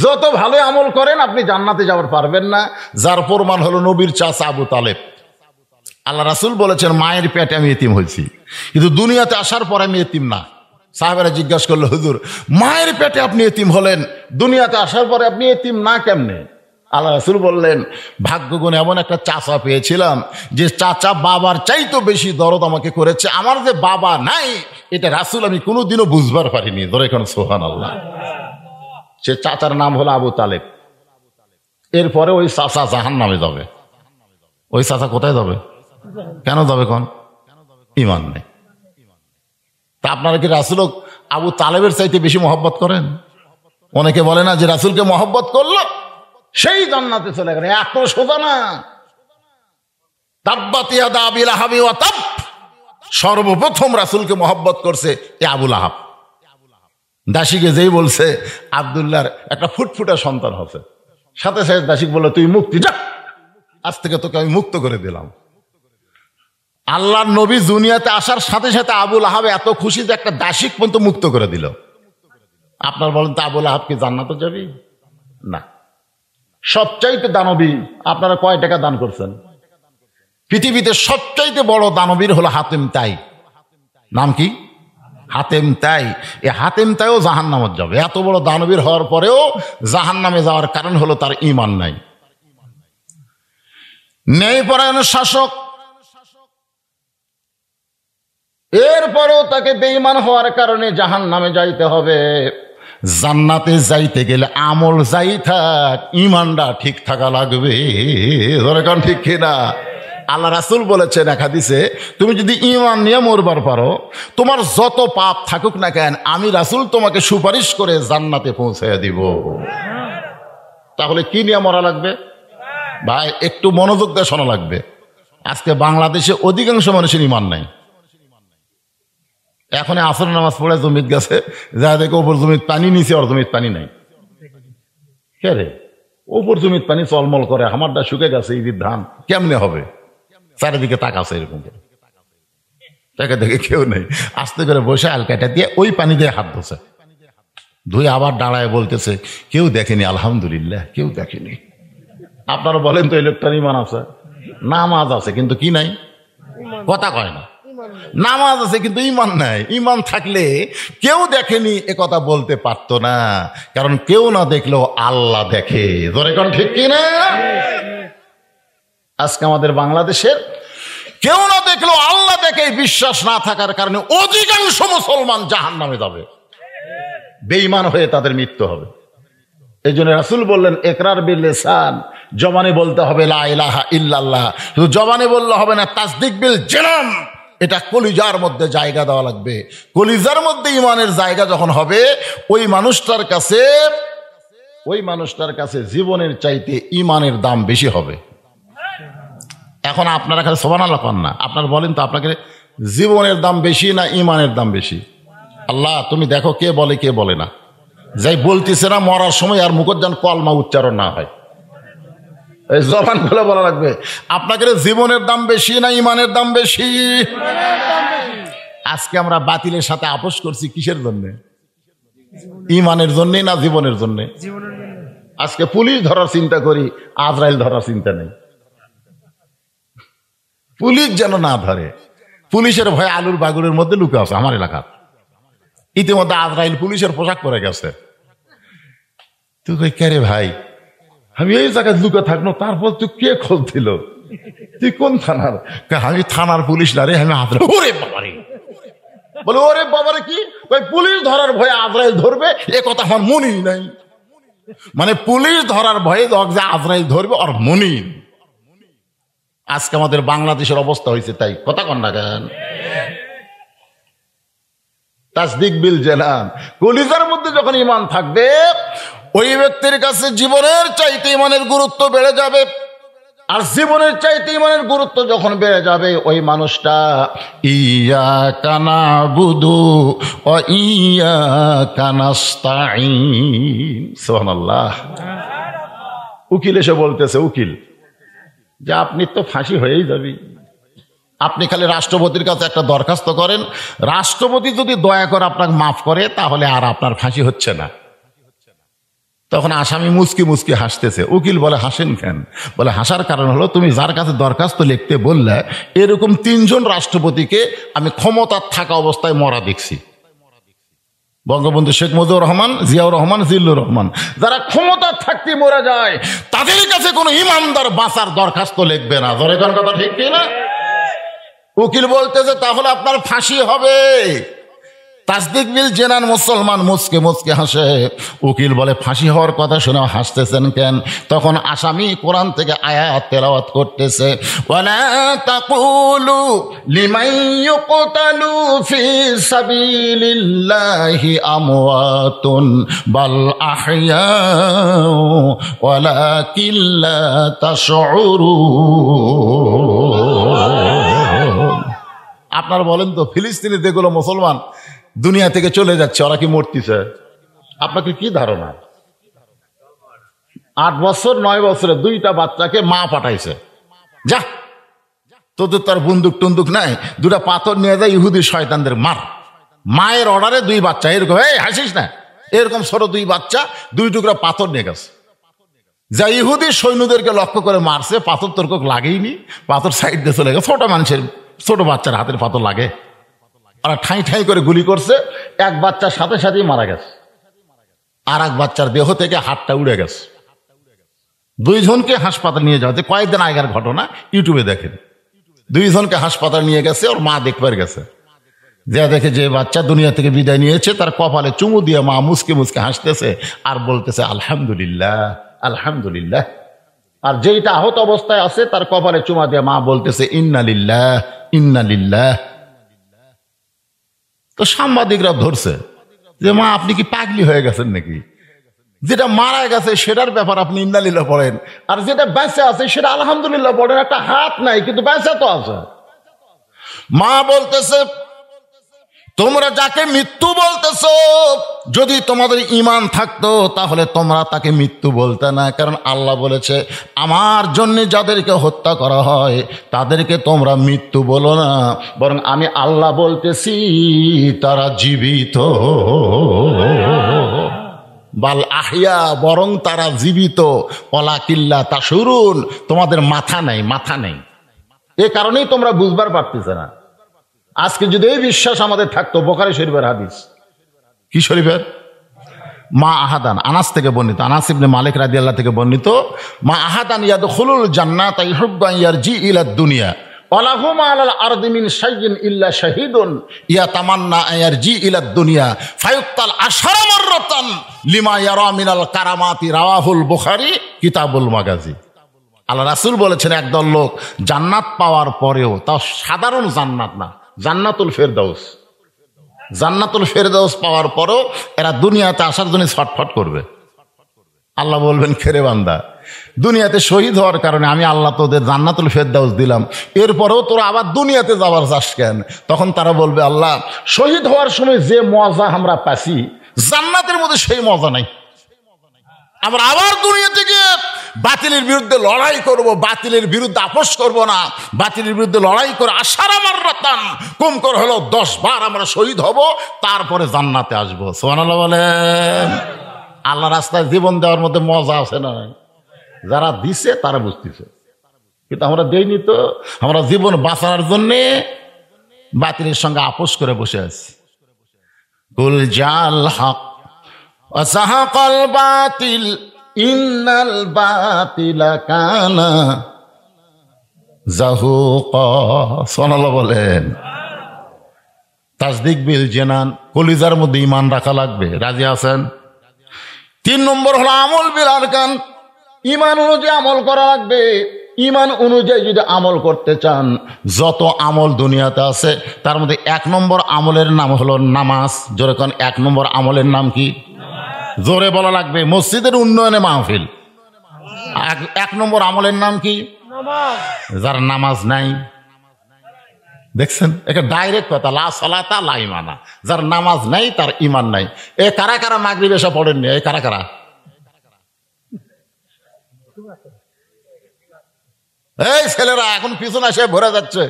যত ভালো আমল করেন আপনি জান্নাতে যাওয়ার পারবেন না। যার প্রমাণ হলো নবীর চাচা আবু তালেব। আল্লাহ রাসূল বলেছেন, মায়ের পেটে আমি এতিম হয়েছি, কিন্তু দুনিয়াতে আসার পরে আমি এতিম না। সাহাবেরা জিজ্ঞাসা করলো, হুজুর মায়ের পেটে আপনি এতিম হলেন, দুনিয়াতে আসার পরে আপনি এতিম না কেমনে? আল্লাহ রাসূল বললেন, ভাগ্যগুণে এমন একটা চাচা পেয়েছিলাম যে চাচা বাবার চাইতো বেশি দরদ আমাকে করেছে। আমার যে বাবা নাই, এটা রাসূল আমি কোনোদিনও বুঝবার পারিনি। ধরে এখন সুবহানাল্লাহ। সে চাচার নাম হলো আবু তালেব। এরপরে ওই চাচা জাহান্নামে যাবে। ওই চাচা কোথায় যাবে? কেন যাবে? কোন ঈমান নেই। তা আপনারা কি রাসূল আবু তালেবের চাইতে বেশি মহব্বত করেন? অনেকে বলে না যে রাসূলকে মহব্বত করলো সেই জান্নাতে চলে গেল। এত সোজা না। তাব্বাত ইয়াদা আবি লাহাবি ওয়া তাব, সর্বপ্রথম রাসূলকে মহব্বত করছে এ আবু লাহাব। দাসীকে যেই বলছে আব্দুল্লাহর একটা ফুটফুটা সন্তান হবে, সাথে সাথে দাসী বলল, তুই মুক্তি, যা, আজ থেকে তোকে আমি মুক্ত করে দিলাম। আল্লাহর নবী দুনিয়াতে আসার সাথে সাথে আবু লাহাব এত খুশি যে একটা দাসীক পর্যন্ত মুক্ত করে দিল। আপনার বলেন তো আবু লাহাব কি জান্নাতে যাবি? না। সবচাইতে দানবী, আপনারা কয় টাকা দান করছেন? পৃথিবীতে সবচাইতে বড় দানবীর হলো হাতেম তাই। নাম কি? হাতেম তাই। এই হাতেম তাইও জাহান্নামে যাবে। এত বড় দানবীর হওয়ার পরেও জাহান্নামে যাওয়ার কারণ হলো তার ঈমান নাই। ন্যায়পরায়ণ শাসক, এরপরেও তাকে বেঈমান হওয়ার কারণে জাহান্নামে যাইতে হবে। জান্নাতে যাইতে গেলে আমল যাই থাক, ঈমানটা ঠিক থাকা লাগবে। কারণ ঠিক কিনা? আল্লাহ রাসূল বলেছেন এক হাদিসে, তুমি যদি ঈমান নিয়ে মরবার পারো, তোমার যত পাপ থাকুক না কেন, আমি রাসূল তোমাকে সুপারিশ করে জান্নাতে পৌঁছাইয়া দিব। তাহলে কি নিয়ে মরা লাগবে? ভাই একটু মনোযোগ দিয়ে শোনা লাগবে। আজকে বাংলাদেশে অধিকাংশ মানুষের ঈমান নাই। এখন আসর নামাজ পড়ে জমিত গেছে, যা দেখে ওপর জমিত পানি, নিচে ওর জমিত পানি নাই। কে রে? ওপর জমিত পানি চলমল করে, আমারটা শুকে গেছে, ঈদের ধান কেমনে হবে? চারিদিকে তাকাছে এরকম করে, তাকে দেখে কেউ নেই। আস্তে করে বসে আলকাটা দিয়ে ওই পানি দিয়ে হাত ধোছে, ধুয়ে আবার দাঁড়ায় বলতেছে, কেউ দেখেনি, আলহামদুলিল্লাহ কেউ দেখেনি। আপনারা বলেন তো এই লোকটার ঈমান আছে? নামাজ আছে কিন্তু কি নাই? কথা কয় না। নামাজ আছে কিন্তু ঈমান নাই। ঈমান থাকলে কেউ দেখেনি এ কথা বলতে পারতো না, কারণ কেউ না দেখলেও আল্লাহ দেখে। ধরে কোন ঠিক কিনা? আজকে আমাদের বাংলাদেশের কেউ না দেখলেও আল্লাহ দেখে বিশ্বাস না থাকার কারণে অধিকাংশ মুসলমান জাহান্নামে যাবে, বেঈমান হয়ে তাদের মৃত্যু হবে। এই জন্য রাসূল বললেন ইকরার বিল লিসান, জবানে বলতে হবে লা ইলাহা ইল্লাল্লাহ, শুধু জবানে বললে হবে না, তাসদিক বিল জানান, এটা কলিজার মধ্যে জায়গা দেওয়া লাগবে। কলিজার মধ্যে ইমানের জায়গা যখন হবে, ওই মানুষটার কাছে জীবনের চাইতে ইমানের দাম বেশি হবে। এখন আপনারা খালি সুবহানাল্লাহ পান না, আপনারা বলেন তো আপনাকে জীবনের দাম বেশি না ইমানের দাম বেশি? আল্লাহ তুমি দেখো কে বলে কে বলে না। যাই বলতেছে না মরার সময় আর মুখের যেন কলমা উচ্চারণ না হয়, এই জবান খুলে বলা লাগবে আপনাকে জীবনের দাম বেশি না ইমানের দাম বেশি? আজকে আমরা বাতিলের সাথে আপোষ করছি কিসের জন্য? ইমানের জন্য না জীবনের জন্য? আজকে পুলিশ ধরার চিন্তা করি, আজরাইল ধরার চিন্তা নেই। পুলিশ যেন না ধরে, পুলিশের ভয়ে আলুর বাগুরের মধ্যে লুকে আছে আমার এলাকার। ইতিমধ্যে আজরাইল পুলিশের পোশাক পরে গেছে। তুই কই কে রে ভাই, আমি এই জায়গায় লুকে থাকবো, তারপর তুই কে খোঁজ দিল, তুই কোন থানার? আমি থানার পুলিশ না রে, আমি আজরাইল। ওরে বাবারে, বলে ওরে বাবারে কি পুলিশ ধরার ভয়ে আজরাইল ধরবে, এ কথা আমার মনেই নাই। মানে পুলিশ ধরার ভয়ে যে আজরাইল ধরবে আর মনি। আজকে আমাদের বাংলাদেশের অবস্থা হয়েছে তাই, কথা কন না কেন? তাসদিক বিল জানান, কলিজার মধ্যে যখন ঈমান থাকবে, ওই ব্যক্তির কাছে জীবনের চাইতে ঈমানের গুরুত্ব বেড়ে যাবে। আর জীবনের চাইতে ঈমানের গুরুত্ব যখন বেড়ে যাবে, ওই মানুষটা ইয়্যাকা না'বুদু ওয়া ইয়্যাকা নাস্তাঈন। সুবহানাল্লাহ। উকিল এসে বলতেছে, উকিল যে আপনি তো ফাঁসি হয়েই যাবি, আপনি খালি রাষ্ট্রপতির কাছে একটা দরখাস্ত করেন, রাষ্ট্রপতি যদি দয়া করে আপনাকে মাফ করে তাহলে আর আপনার ফাঁসি হচ্ছে না। তখন আসামি মুচকি মুচকি হাসতেছে। উকিল বলে হাসেন কেন? বলে হাসার কারণ হলো তুমি যার কাছে দরখাস্ত লিখতে বললে, এরকম 3 জন রাষ্ট্রপতিকে আমি ক্ষমতার থাকা অবস্থায় মরা দেখছি। বঙ্গবন্ধু শেখ মুজিবুর রহমান, জিয়াউর রহমান, জিল্লুর রহমান, যারা ক্ষমতা থাকতে মরে যায়, তাদের কাছে কোনো ইমানদার বাঁচার দরখাস্ত লিখবে না। ধরে কোন কথা ঠিক কি না? উকিল বলতেছে তাহলে আপনার ফাঁসি হবে। তাসদিক বিল জানান, মুসলমান মুচকে মুচকে হাসে। উকিল বলে ফাঁসি হওয়ার কথা শুনে হাসতেছেন কেন? তখন আসামি কোরআন থেকে আয়াত তেলাওয়াত করতেছে, ওয়ালা তাকুলু লিমান ইউকতালু ফি সাবিলিল্লাহি আমওয়াতুন বাল আহইয়াউ ওয়ালাকিন লা তাশউরুন। আপনারা বলেন তো, ফিলিস্তিনে যেগুলো মুসলমান দুনিয়া থেকে চলে যাচ্ছে, ওরা কি মরতেছে? আপনাকে কি ধারণা? 8 বছর 9 বছরে 2টা বাচ্চাকে মা পাঠাইছে, যা তোদের তার বন্দুক টন্দুক নাই, 2টা পাথর নিয়ে যায় ইহুদি শয়তানদের মার। মায়ের অর্ডারে 2 বাচ্চা, এরকম এই হাসিস না, এরকম ছোট 2 বাচ্চা 2 টুকরা পাথর নিয়ে গেছে, যা ইহুদি সৈন্যদেরকে লক্ষ্য করে মারছে। পাথর তর্ক লাগেইনি, পাথর সাইড দিয়ে চলে গেছে। ছোট মানুষের, ছোট বাচ্চার হাতের পাথর লাগে, ওরা ঠাই ঠাই করে গুলি করছে। এক বাচ্চার সাথে সাথেই মারা গেছে, আর এক বাচ্চার দেহ থেকে হাতটা উড়ে গেছে। 2 জনকে হাসপাতাল নিয়ে যাওয়া, কয়েকদিন আগের ঘটনা, ইউটিউবে দেখেন। 2 জনকে হাসপাতাল নিয়ে গেছে, ওর মা দেখবার গেছে, যে দেখে যে বাচ্চা দুনিয়া থেকে বিদায় নিয়েছে, তার কপালে চুমু দিয়ে মা মুসকে মুসকে হাসতেছে আর বলতেছে আলহামদুলিল্লাহ আলহামদুলিল্লাহ। আর যেইটা আহত অবস্থায় আছে, তার কপালে চুমা দিয়ে মা বলতেছে ইন্না লিল্লাহ ইন্না লিল্লাহ। তো সাংবাদিকরা ধরছে যে মা আপনি কি পাগলি হয়ে গেছেন নাকি? যেটা মারা গেছে সেটার ব্যাপার আপনি ইন্না লিল্লাহ পড়েন, আর যেটা বেঁচে আছে সেটা আলহামদুলিল্লাহ পড়েন। একটা হাত নাই কিন্তু বেঁচে তো আছে। মা বলতেছে তোমরা যাকে মৃত্যু বলতেছো, যদি তোমাদের ঈমান থাকতো তাহলে তোমরা তাকে মৃত্যু বলতে না, কারণ আল্লাহ বলেছে আমার জন্য যাদেরকে হত্যা করা হয় তাদেরকে তোমরা মৃত্যু বলো না, বরং আমি আল্লাহ বলতেছি তারা জীবিত। বাল আহইয়া, বরং তারা জীবিত। ওয়ালাকিল্লা তাশউরুন, তোমাদের মাথা নাই, মাথা নেই। এ কারণেই তোমরা বুঝবার পারতেছে না। আজকে যদি এই বিশ্বাস আমাদের থাকতো, বুখারী শরীফের হাদিস, কি শরীফের? মা আহাদান, আনাস থেকে বর্ণিত, আনাস ইবনে মালিক রাদিয়াল্লাহু থেকে বর্ণিত, মা আহাদান ইয়াদখুলুল জান্নাতা ইহুব্বু আন ইয়ারজি ইলা দুনিয়া ওয়ালাহুম আলাল আরদি মিন শাইইন ইল্লা শাহীদুন ইয়াতামান্না আয়ারজি ইলা দুনিয়া ফায়ুক্তাল আশারা মাররাতান লিমা ইয়ারা মিনাল কারামাতি রাওয়াহুল বুখারী কিতাবুল মাগাজি। আল্লাহ রাসূল বলেছেন একদল লোক জান্নাত পাওয়ার পরেও, তাও সাধারণ জান্নাত না, জান্নাতুল ফেরদাউস, জান্নাতুল ফেরদাউস পাওয়ার পরেও এরা দুনিয়াতে আসার জন্য ছটফট করবে। আল্লাহ বলবেন, খেরে বান্দা, দুনিয়াতে শহীদ হওয়ার কারণে আমি আল্লাহ তোদের জান্নাতুল ফেরদাউস দিলাম, এরপরেও তোরা আবার দুনিয়াতে যাবার চাস কেন? তখন তারা বলবে, আল্লাহ, শহীদ হওয়ার সময় যে মজা আমরা পাচ্ছি জান্নাতের মধ্যে সেই মজা নাই। আমরা আবার দুনিয়া থেকে বাতিলের বিরুদ্ধে লড়াই করব, বাতিলের বিরুদ্ধে আপোষ করব না, বাতিলের বিরুদ্ধে লড়াই করে আশারা মাররাতান, কম করে হলো 10 বার আমরা শহীদ হব, তারপরে জান্নাতে আসবো। সুবহানাল্লাহ বলেন। আল্লাহ রাস্তায় জীবন দেওয়ার মধ্যে মজা আছে না? যারা দিছে তারা বুঝতেছে, কিন্তু আমরা দেইনি তো। আমরা জীবন বাঁচানোর জন্যে বাতিলের সঙ্গে আপোষ করে বসে আছি। কুল জাল হক ওয়া যাহাকাল বাতিল ইন্নাল বাতিলা কানা যাহুকা। সুবহানাল্লাহ বলেন। তাসদিক বিল জানান, কলিজার মধ্যে ঈমান রাখা লাগবে। রাজি আছেন? 3 নম্বর হলো আমল বিল আরকান, ঈমান অনুযায়ী আমল করা লাগবে। ঈমান অনুযায়ী যদি আমল করতে চান, যত আমল দুনিয়াতে আছে তার মধ্যে 1 নম্বর আমলের নাম হলো নামাজ। জোরে কোন 1 নম্বর আমলের নাম কি? জোরে বলা লাগবে। মসজিদের উন্নয়নে মাহফিল, 1 নম্বর আমলের নাম কি? নামাজ। যার নামাজ নাই, দেখছেন, এটা ডাইরেক্ট কথা, লা সালাতা লা ঈমানা। যার নামাজ নাই তার ঈমান নাই। এ কারা কারা মাগরিব এসা পড়েননি? এই কারা কারা? এই ছেলেরা এখন পিছনে এসে ভরে যাচ্ছে,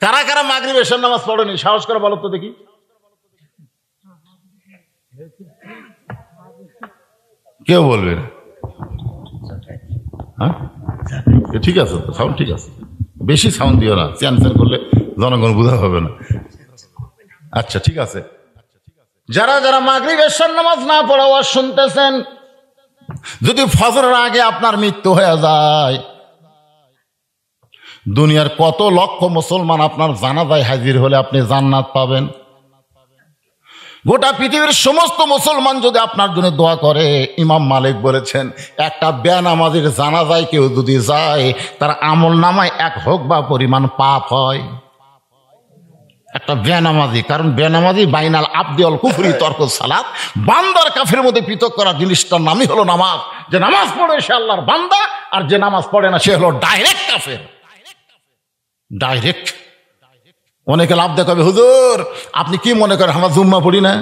কারা কারা মাগরিব এশার নামাজ পড়েনি? সাহস করে বলো তো দেখি। কেউ বলবে না? হ্যাঁ, ঠিক আছে, সাউন্ড ঠিক আছে, বেশি সাউন্ড দিও না, চ্যান্সেল করলে জনগণ বুঝা হবে না। আচ্ছা ঠিক আছে। যারা যারা মাগরিব এশার নামাজ না পড়া ওয়াজ শুনতেছেন, যদি ফজরের আগে আপনার মৃত্যু হয়ে যায়, দুনিয়ার কত লক্ষ মুসলমান আপনার জানাজায় হাজির হলে আপনি জান্নাত পাবেন। গোটা পৃথিবীর সমস্ত মুসলমান যদি আপনার জন্য দোয়া করে, ইমাম মালিক বলেছেন, একটা বেনামাজির জানাজায় কেউ যদি যায়, তার আমল নামায় 1 হোগবা পরিমাণ পাপ হয়। একটা বেনামাজি, কারণ বেনামাজি বাইনাল আবদি ওয়াল কুফরি তরকুস সালাত, বান্দার কাফের মধ্যে পৃথক করা জিনিসটার নামই হলো নামাজ। যে নামাজ পড়ে সে আল্লাহর বান্দা, আর যে নামাজ পড়ে না সে হলো ডাইরেক্ট কাফের, ডাইরেক্ট। অনেকে লাভ দেখাবে, হুজুর আপনি কি মনে করেন আমরা জুম্মা পড়ি না?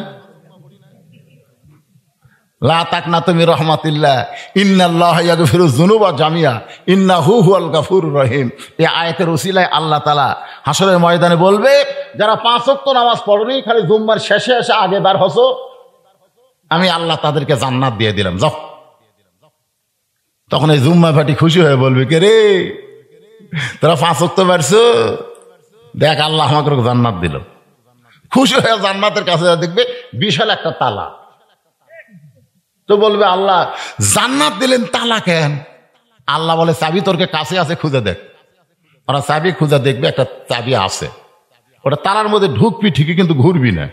লা তাকনাতু মির রাহমাতিল্লাহ ইন্নাল্লাহা ইয়াগফিরুয যুনুবা জামিয়া ইন্নাহু হুয়াল গাফুরুর রহিম। এই আয়াতের ওসিলায় আল্লাহ তাআলা হাসরের ময়দানে বলবে, যারা 5 ওয়াক্ত নামাজ পড়নি, খালি জুম্মার শেষে এসে আগে বার হছো, আমি আল্লাহ তাদেরকে জান্নাত দিয়ে দিলাম, যাও। তখন এই জুম্মা ফাটি খুশি হয়ে বলবে, কে রে তোরা 5 ওয়াক্ত বাড়ছো, দেখ আল্লাহ আমাকে জান্নাত দিল। খুশি হয়ে জান্নাতের কাছে দেখবে বিশাল একটা তালা। তো বলবে, আল্লাহ জান্নাত দিলেন, তালা কেন? আল্লাহ বলে, চাবি তোরকে কাছে আছে, খুঁজে দেখ। ওরা চাবি খুঁজে দেখবে, একটা চাবি আছে, ওটা তালার মধ্যে ঢুকবি ঠিকই, কিন্তু ঘুরবি না।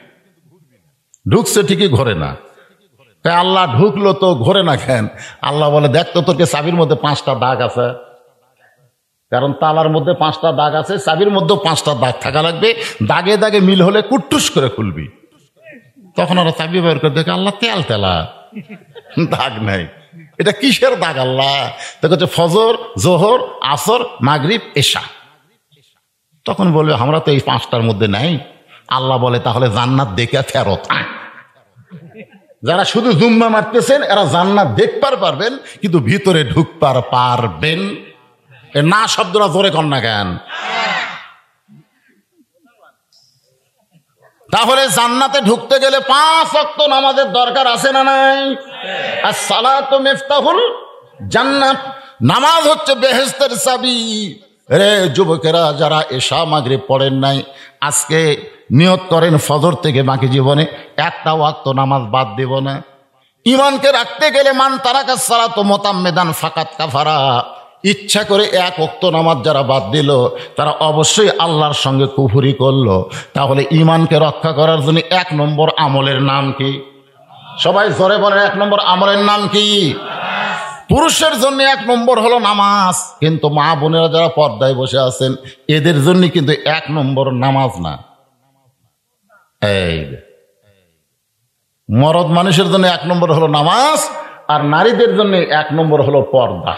ঢুকছে ঠিকই, ঘোরে না। তাই আল্লাহ ঢুকলো তো ঘোরে না কেন? আল্লাহ বলে, দেখ তো তোরকে চাবির মধ্যে 5টা দাগ আছে, কারণ তালার মধ্যে 5টা দাগ আছে, চাবির মধ্যেও 5টা দাগ থাকা লাগবে। দাগে দাগে মিল হলে কুট্টুস করে খুলবি। তখন ওরা চাবি বের করে দেখে, আল্লাহ তেল তেলা, দাগ নাই। এটা কিসের দাগ আল্লাহ? দেখো হচ্ছে ফজর, জোহর, আসর, মাগরিব, এশা। তখন বলবে, আমরা তো এই 5টার মধ্যে নাই। আল্লাহ বলে, তাহলে জান্নাত দেখে ফেরত। যারা শুধু জুম্মা মারতেছেন এরা জান্নাত দেখবার পারবেন, কিন্তু ভিতরে ঢুকবার পারবেন না। শব্দটা জোরে কর না কেন? তাহলে জান্নাতে ঢুকতে গেলে 5 ওয়াক্ত নামাজের দরকার আছে না নাই? আসসালাতু মিফতাহুল জান্নাত, নামাজ হচ্ছে বেহেশতের চাবি। রে যুবকেরা, যারা এশা মাগরিব পড়েন নাই, আজকে নিয়ত করেন ফজর থেকে বাকি জীবনে একটা ওয়াক্ত নামাজ বাদ দেব না। ঈমানকে রাখতে গেলে মান তারাকাস সালাতু মুতাম্মিদান ফাকাত কাফারা, ইচ্ছা করে এক ওয়াক্ত নামাজ যারা বাদ দিল তারা অবশ্যই আল্লাহর সঙ্গে কুফরি করলো। তাহলে ঈমানকে রক্ষা করার জন্য 1 নম্বর আমলের নাম কি? সবাই জোরে বলেন, 1 নম্বর আমলের নাম কি? পুরুষের জন্য 1 নম্বর হলো নামাজ, কিন্তু মা বোনেরা যারা পর্দায় বসে আছেন এদের জন্য কিন্তু 1 নম্বর নামাজ না। এই মরদ মানুষের জন্য 1 নম্বর হলো নামাজ, আর নারীদের জন্য 1 নম্বর হলো পর্দা।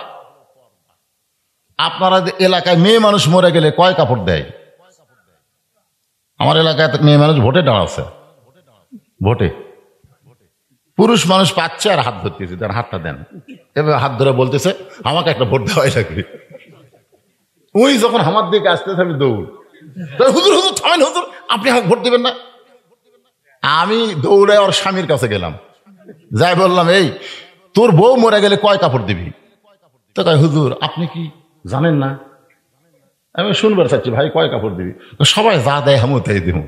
আপনারা এলাকায় মেয়ে মানুষ মরে গেলে কয় কাপড় দেয়? আমার এলাকায় মেয়ে মানুষ ভোটে দাঁড়াচ্ছে, ভোটে পুরুষ মানুষ পাচ্ছে আর হাত ধরতেছে, দেন হাতটা দেন, এবার হাত ধরে বলতেছে আমাকে একটা ভোট দেওয়াই লাগবে। ওই যখন আমার দিকে আসতেছে আমি দৌড়, হুজুর হুজুর থামেন হুজুর, আপনি আমাকে ভোট দিবেন না। আমি দৌড়ে ওর স্বামীর কাছে গেলাম, যাই বললাম এই তোর বউ মরে গেলে কয় কাপড় দিবি? তো কয় হুজুর আপনি কি জানেন না? আমি শুনবার চাচ্ছি ভাই কয় কাপড় দিবি? সবাই যা দেয় আমি তাই দিব।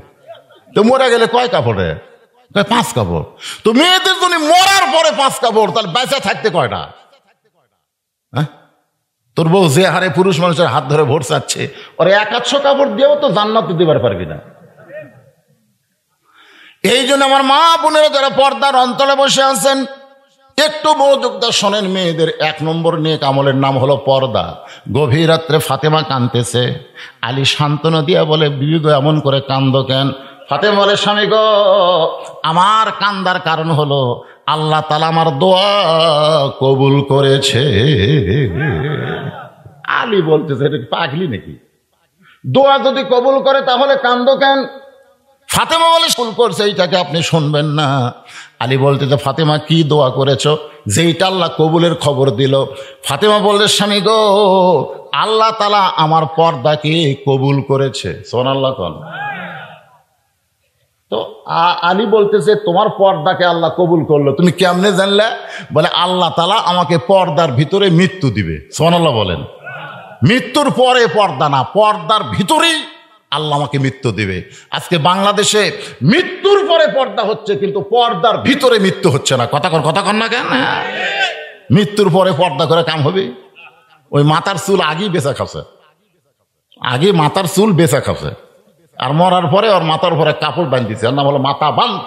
তো মরে গেলে কয় কাপড়ে? 5 কাপড়। তো মেয়েদের জন্য মরার পরে 5 কাপড়, তাহলে বেঁচে থাকতে কয়টা? হ্যাঁ, তোর বউ যে হারে পুরুষ মানুষের হাত ধরে ভোট চাচ্ছে, ওর 100 কাপড় দিয়েও তো জান্নাত দিবার পারবি না। এই জন্য আমার মা বোনেরা যারা পর্দার অন্তরে বসে আছেন একটু মনোযোগ দিয়ে শোনেন, মেয়েদের 1 নম্বর নেক আমলের নাম হলো পর্দা। গভীর রাত্রে ফাতেমা কাঁদতেছে, আলী সান্ত্বনা দিয়া বলে বিবি গো এমন করে কান্দ কেন? ফাতেমা বলে স্বামী গো আমার কান্দার কারণ হলো আল্লাহ তাআলা আমার দোয়া কবুল করেছে। আলী বলতেছে এটা পাগলি নাকি? দোয়া যদি কবুল করে তাহলে কান্দ কেন? ফাতেমা বলে কবুল করছে, এইটাকে আপনি শুনবেন না। আলী বলতেছে ফাতেমা কি দোয়া করেছ যেইটা আল্লাহ কবুলের খবর দিল? ফাতেমা বলতে স্বামী গো আল্লাহ তাআলা আমার পর্দাকে কবুল করেছে। সুবহানাল্লাহ কোন। তো আলী বলতেছে তোমার পর্দাকে আল্লাহ কবুল করলো, তুমি কেমনে জানলে? বলে আল্লাহ তাআলা আমাকে পর্দার ভিতরে মৃত্যু দিবে। সুবহানাল্লাহ বলেন। মৃত্যুর পরে পর্দা না, পর্দার ভিতরেই আল্লাহ আমাকে মৃত্যু দিবে। আজকে বাংলাদেশে মৃত্যুর পরে পর্দা হচ্ছে, কিন্তু পর্দার ভিতরে মৃত্যু হচ্ছে না। কথা কন না কেন? মৃত্যুর পরে পর্দা করে কাম হবে? ওই মাথার চুল আগেই বেচা খাচ্ছে, আগে মাথার চুল বেচা খাচ্ছে, আর মরার পরে ওর মাথার উপরে কাপড় বাঁধিছে, ওর নাম হলো মাথা বান্ধ।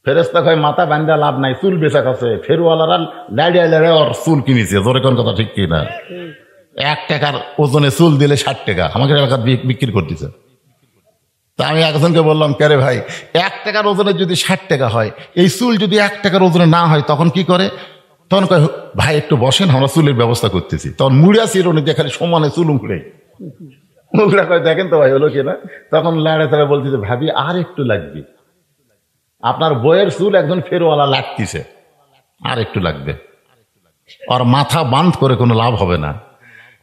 ফেরেশতা কয় মাথা বান্ধা লাভ নাই, চুল বেচা খাচ্ছে। ফেরওয়ালারা লাইড়ে লাইড়ে ওর চুল কিনেছে। জোরে কোন কথা ঠিক কিনা? 1 টাকার ওজনে চুল দিলে 60 টাকা আমাকে এলাকার বিক্রি করতেছে। তা আমি একজনকে বললাম কে রে ভাই 1 টাকার ওজনে যদি 60 টাকা হয়, এই চুল যদি 1 টাকার ওজনে না হয় তখন কি করে? তখন কয় ভাই একটু বসেন আমরা চুলের ব্যবস্থা করতেছি। তখন মুড়িয়া চিরুনি দিয়ে খালি সমানে চুল মুড়ে মুখরা কয় দেখেন তো ভাই হলো কিনা। তখন লাড়ে তারা বলতেছে ভাবি আর একটু লাগবে, আপনার বইয়ের চুল একজন ফেরওয়ালা লাগতেছে, আর একটু লাগবে। আর মাথা বান্ধ করে কোনো লাভ হবে না,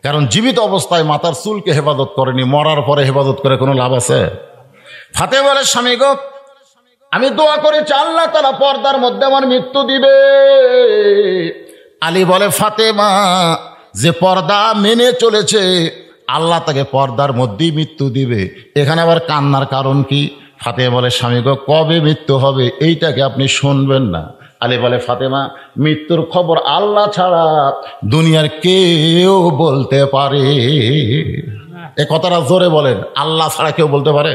কারণ জীবিত অবস্থায় মাথার চুলকে হেফাজত করেনি, মরার পরে হেফাজত করে কোনো লাভ আছে? ফাতেমা বলে স্বামী গো আমি দোয়া করেছি আল্লাহ তাআলা পর্দার মধ্যে আমার মৃত্যু দিবে। আলী বলে ফাতেমা যে পর্দা মেনে চলেছে আল্লাহ তাকে পর্দার মধ্যেই মৃত্যু দিবে। এখানে আবার কান্নার কারণ কি? ফাতেমা বলে স্বামী গো কবে মৃত্যু হবে এইটাকে আপনি শুনবেন না। আলী বলে ফাতেমা মৃত্যুর খবর আল্লাহ ছাড়া দুনিয়ার কেউ বলতে পারে? এ কথাটা জোরে বলেন, আল্লাহ ছাড়া কেউ বলতে পারে?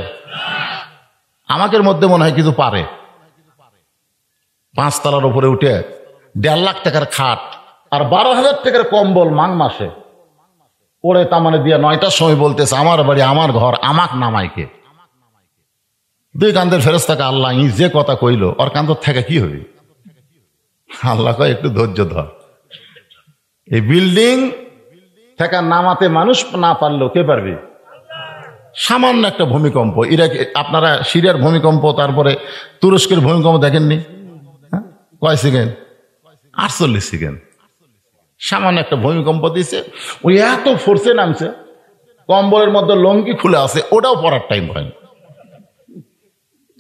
আমাদের মধ্যে মনে হয় কিছু পারে। 5 তলার উপরে উঠে 1.5 লাখ টাকার খাট আর 12,000 টাকার কম্বল মাং মাসে ওরে তামানে দিয়া 9টার সময় বলতেছে আমার বাড়ি আমার ঘর আমাক নামাইকে। 2 কান্দের ফেরেশতাকে আল্লাহ ই যে কথা কইল ওর কান্দর থেকে কি হবে? আল্লাহ কয় একটু ধৈর্য ধর, এই বিল্ডিং থেকে নামাতে মানুষ না পারলেও কে পারবে? সামান্য একটা ভূমিকম্প, ইরাকে আপনারা সিরিয়ার ভূমিকম্প তারপরে তুরস্কের ভূমিকম্প দেখেননি? কয় সেকেন্ড? 48 সেকেন্ড। সামান্য একটা ভূমিকম্প দিছে, ওই এত ফোর্সে নামছে কম্বলের মধ্যে লঙ্গি খুলে আছে, ওটাও পড়ার টাইম হয়নি।